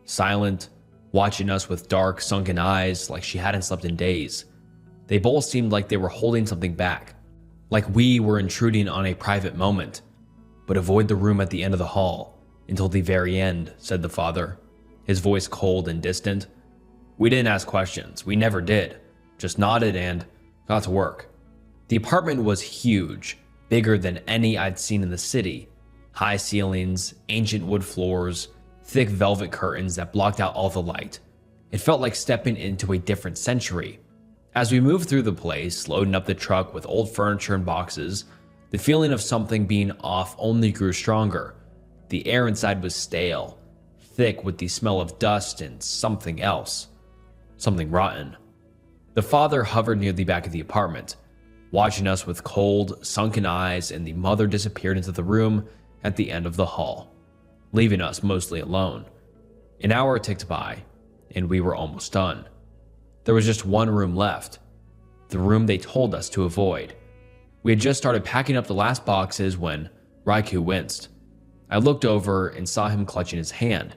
silent, watching us with dark, sunken eyes like she hadn't slept in days. They both seemed like they were holding something back, like we were intruding on a private moment. But avoid the room at the end of the hall until the very end, said the father, his voice cold and distant. We didn't ask questions, we never did, just nodded and got to work. The apartment was huge, bigger than any I'd seen in the city. High ceilings, ancient wood floors, thick velvet curtains that blocked out all the light. It felt like stepping into a different century. As we moved through the place, loading up the truck with old furniture and boxes, the feeling of something being off only grew stronger. The air inside was stale, thick with the smell of dust and something else. Something rotten. The father hovered near the back of the apartment, watching us with cold, sunken eyes, and the mother disappeared into the room at the end of the hall, leaving us mostly alone. An hour ticked by, and we were almost done. There was just one room left, the room they told us to avoid. We had just started packing up the last boxes when Raikou winced. I looked over and saw him clutching his hand.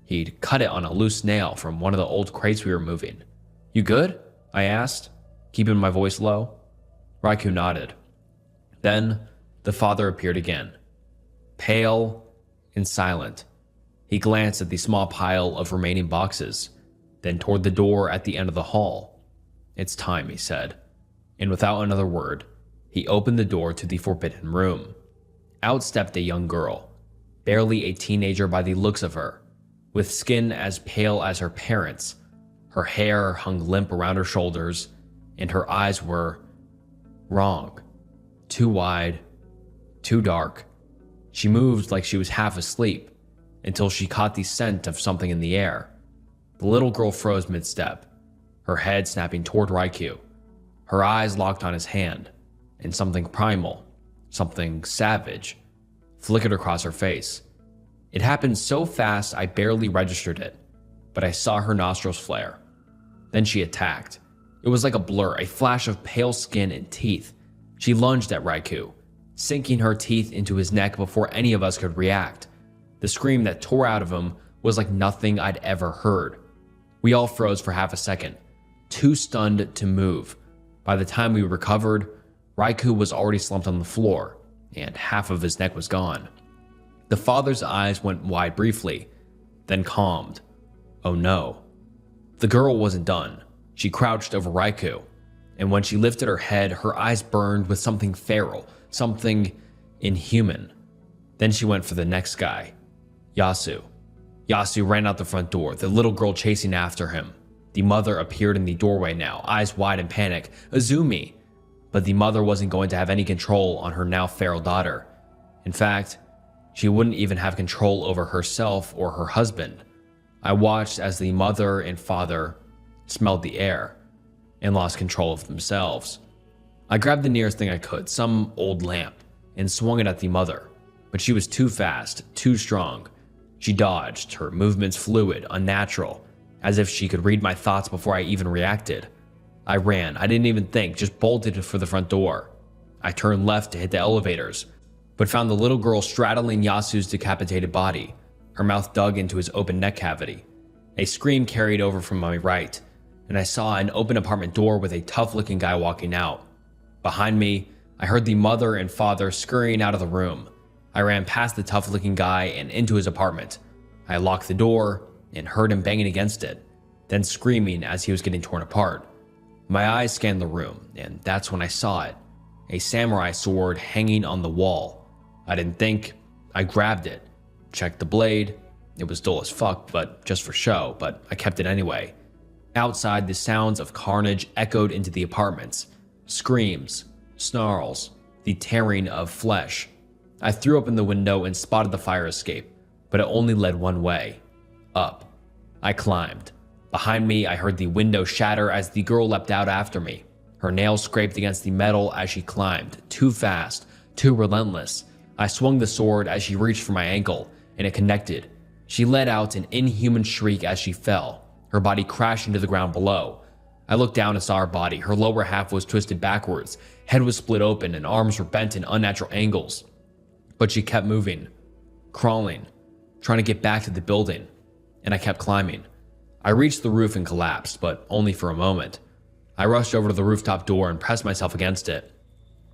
He'd cut it on a loose nail from one of the old crates we were moving. You good? I asked, keeping my voice low. Raikou nodded. Then the father appeared again, pale and silent. He glanced at the small pile of remaining boxes, then toward the door at the end of the hall. It's time, he said, and without another word, he opened the door to the forbidden room. Out stepped a young girl, barely a teenager by the looks of her, with skin as pale as her parents'. Her hair hung limp around her shoulders, and her eyes were wrong. Too wide, too dark. She moved like she was half asleep, until she caught the scent of something in the air. The little girl froze mid-step, her head snapping toward Raikou. Her eyes locked on his hand, and something primal, something savage, flickered across her face. It happened so fast I barely registered it, but I saw her nostrils flare. Then she attacked. It was like a blur, a flash of pale skin and teeth. She lunged at Raikou, sinking her teeth into his neck before any of us could react. The scream that tore out of him was like nothing I'd ever heard. We all froze for half a second, too stunned to move. By the time we recovered, Raikou was already slumped on the floor, and half of his neck was gone. The father's eyes went wide briefly, then calmed. Oh no. The girl wasn't done. She crouched over Raikou, and when she lifted her head, her eyes burned with something feral, something inhuman. Then she went for the next guy, Yasu. Yasu ran out the front door, the little girl chasing after him. The mother appeared in the doorway now, eyes wide in panic. Azumi! But the mother wasn't going to have any control on her now feral daughter. In fact, she wouldn't even have control over herself or her husband. I watched as the mother and father smelled the air and lost control of themselves. I grabbed the nearest thing I could, some old lamp, and swung it at the mother, but she was too fast, too strong. She dodged, her movements fluid, unnatural, as if she could read my thoughts before I even reacted. I ran, I didn't even think, just bolted for the front door. I turned left to hit the elevators, but found the little girl straddling Yasu's decapitated body, her mouth dug into his open neck cavity. A scream carried over from my right, and I saw an open apartment door with a tough-looking guy walking out. Behind me, I heard the mother and father scurrying out of the room. I ran past the tough-looking guy and into his apartment. I locked the door and heard him banging against it, then screaming as he was getting torn apart. My eyes scanned the room, and that's when I saw it. A samurai sword hanging on the wall. I didn't think. I grabbed it, checked the blade, It was dull as fuck, but just for show, but I kept it anyway. Outside, the sounds of carnage echoed into the apartments. Screams, snarls, the tearing of flesh. I threw open the window and spotted the fire escape, but it only led one way. Up. I climbed. Behind me, I heard the window shatter as the girl leapt out after me. Her nails scraped against the metal as she climbed, too fast, too relentless. I swung the sword as she reached for my ankle, and it connected. She let out an inhuman shriek as she fell. Her body crashed into the ground below. I looked down and saw her body. Her lower half was twisted backwards, head was split open, and arms were bent in unnatural angles. But she kept moving, crawling, trying to get back to the building, and I kept climbing. I reached the roof and collapsed, but only for a moment. I rushed over to the rooftop door and pressed myself against it.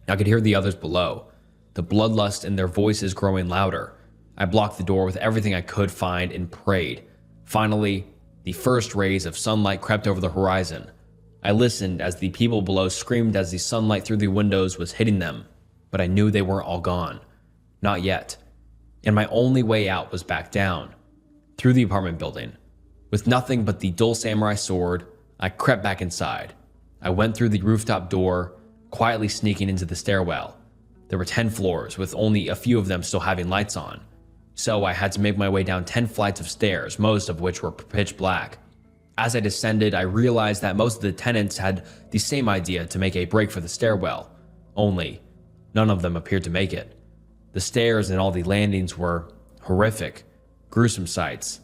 I could hear the others below, the bloodlust in their voices growing louder. I blocked the door with everything I could find and prayed. Finally, the first rays of sunlight crept over the horizon. I listened as the people below screamed as the sunlight through the windows was hitting them, but I knew they weren't all gone. Not yet. And my only way out was back down, through the apartment building. With nothing but the dull samurai sword, I crept back inside. I went through the rooftop door, quietly sneaking into the stairwell. There were 10 floors, with only a few of them still having lights on. So I had to make my way down 10 flights of stairs, most of which were pitch black. As I descended, I realized that most of the tenants had the same idea to make a break for the stairwell. Only, none of them appeared to make it. The stairs and all the landings were horrific, gruesome sights.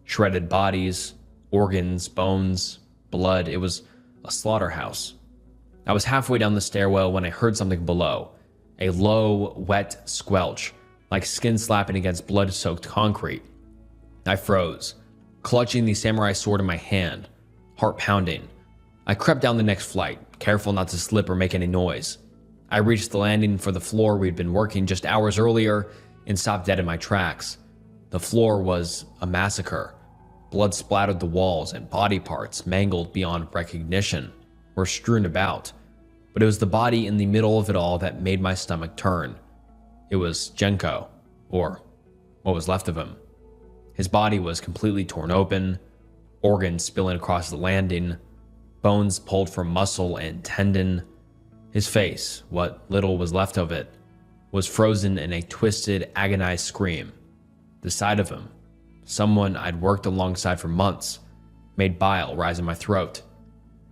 Shredded bodies, organs, bones, blood. It was a slaughterhouse. I was halfway down the stairwell when I heard something below. A low, wet squelch, like skin slapping against blood-soaked concrete. I froze, clutching the samurai sword in my hand, heart pounding. I crept down the next flight, careful not to slip or make any noise. I reached the landing for the floor we'd been working just hours earlier and stopped dead in my tracks. The floor was a massacre. Blood splattered the walls and body parts, mangled beyond recognition, were strewn about. But it was the body in the middle of it all that made my stomach turn. It was Genko, or what was left of him. His body was completely torn open, organs spilling across the landing, bones pulled from muscle and tendon. His face, what little was left of it, was frozen in a twisted, agonized scream. The sight of him, someone I'd worked alongside for months, made bile rise in my throat.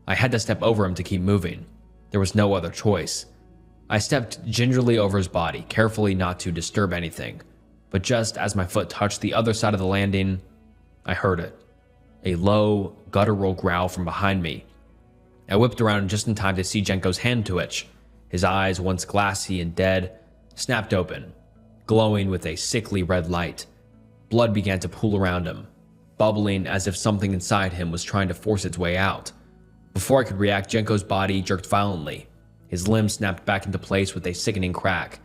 I had to step over him to keep moving. There was no other choice. I stepped gingerly over his body, carefully not to disturb anything. But just as my foot touched the other side of the landing, I heard it. A low, guttural growl from behind me. I whipped around just in time to see Genko's hand twitch. His eyes, once glassy and dead, snapped open, glowing with a sickly red light. Blood began to pool around him, bubbling as if something inside him was trying to force its way out. Before I could react, Genko's body jerked violently. His limbs snapped back into place with a sickening crack,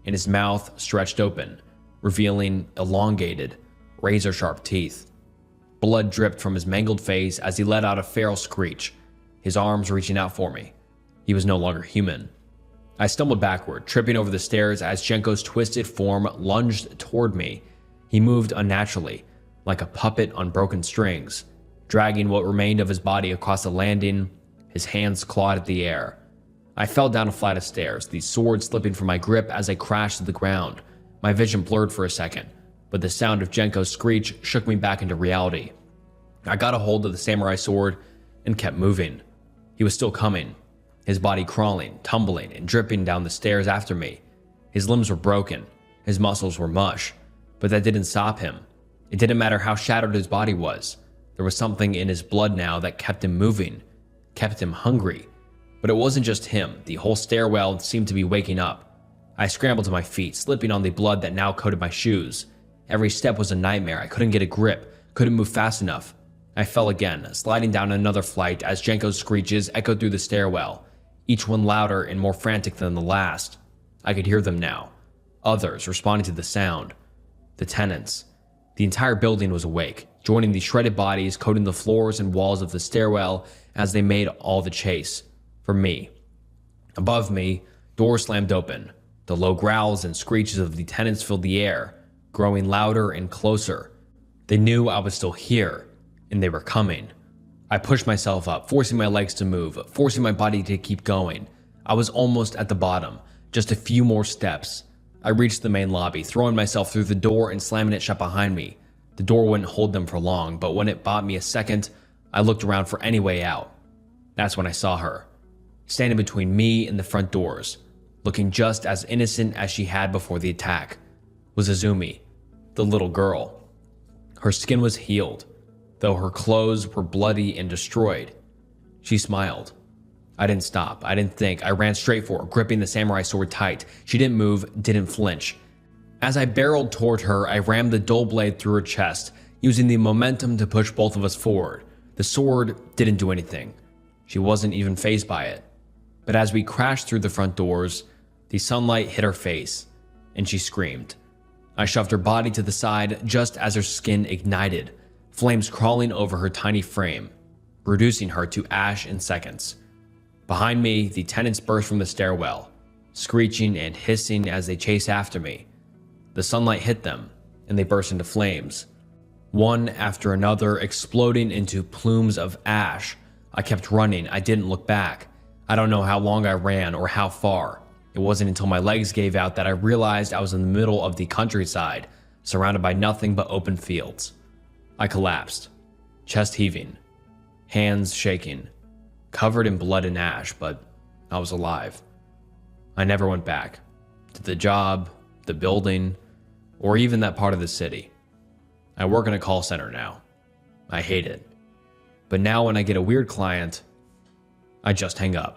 and his mouth stretched open, revealing elongated, razor-sharp teeth. Blood dripped from his mangled face as he let out a feral screech, his arms reaching out for me. He was no longer human. I stumbled backward, tripping over the stairs as Genko's twisted form lunged toward me. He moved unnaturally, like a puppet on broken strings, dragging what remained of his body across the landing. His hands clawed at the air. I fell down a flight of stairs, the sword slipping from my grip as I crashed to the ground. My vision blurred for a second, but the sound of Genko's screech shook me back into reality. I got a hold of the samurai sword and kept moving. He was still coming, his body crawling, tumbling, and dripping down the stairs after me. His limbs were broken, his muscles were mush, but that didn't stop him. It didn't matter how shattered his body was. There was something in his blood now that kept him moving, kept him hungry. But it wasn't just him. The whole stairwell seemed to be waking up. I scrambled to my feet, slipping on the blood that now coated my shoes. Every step was a nightmare. I couldn't get a grip, couldn't move fast enough. I fell again, sliding down another flight as Genko's screeches echoed through the stairwell, each one louder and more frantic than the last. I could hear them now, others responding to the sound. The tenants. The entire building was awake, joining the shredded bodies coating the floors and walls of the stairwell as they made all the chase for me. Above me, doors slammed open. The low growls and screeches of the tenants filled the air, growing louder and closer. They knew I was still here, and they were coming. I pushed myself up, forcing my legs to move, forcing my body to keep going. I was almost at the bottom, just a few more steps. I reached the main lobby, throwing myself through the door and slamming it shut behind me. The door wouldn't hold them for long, but when it bought me a second, I looked around for any way out. That's when I saw her, standing between me and the front doors, looking just as innocent as she had before the attack, was Azumi, the little girl. Her skin was healed, though her clothes were bloody and destroyed. She smiled. I didn't stop. I didn't think. I ran straight for her, gripping the samurai sword tight. She didn't move, didn't flinch. As I barreled toward her, I rammed the dull blade through her chest, using the momentum to push both of us forward. The sword didn't do anything. She wasn't even fazed by it. But as we crashed through the front doors, the sunlight hit her face, and she screamed. I shoved her body to the side just as her skin ignited, flames crawling over her tiny frame, reducing her to ash in seconds. Behind me, the tenants burst from the stairwell, screeching and hissing as they chased after me. The sunlight hit them, and they burst into flames, one after another exploding into plumes of ash. I kept running. I didn't look back. I don't know how long I ran or how far. It wasn't until my legs gave out that I realized I was in the middle of the countryside, surrounded by nothing but open fields. I collapsed, chest heaving, hands shaking, covered in blood and ash, but I was alive. I never went back to the job, the building, or even that part of the city. I work in a call center now. I hate it. But now when I get a weird client, I just hang up.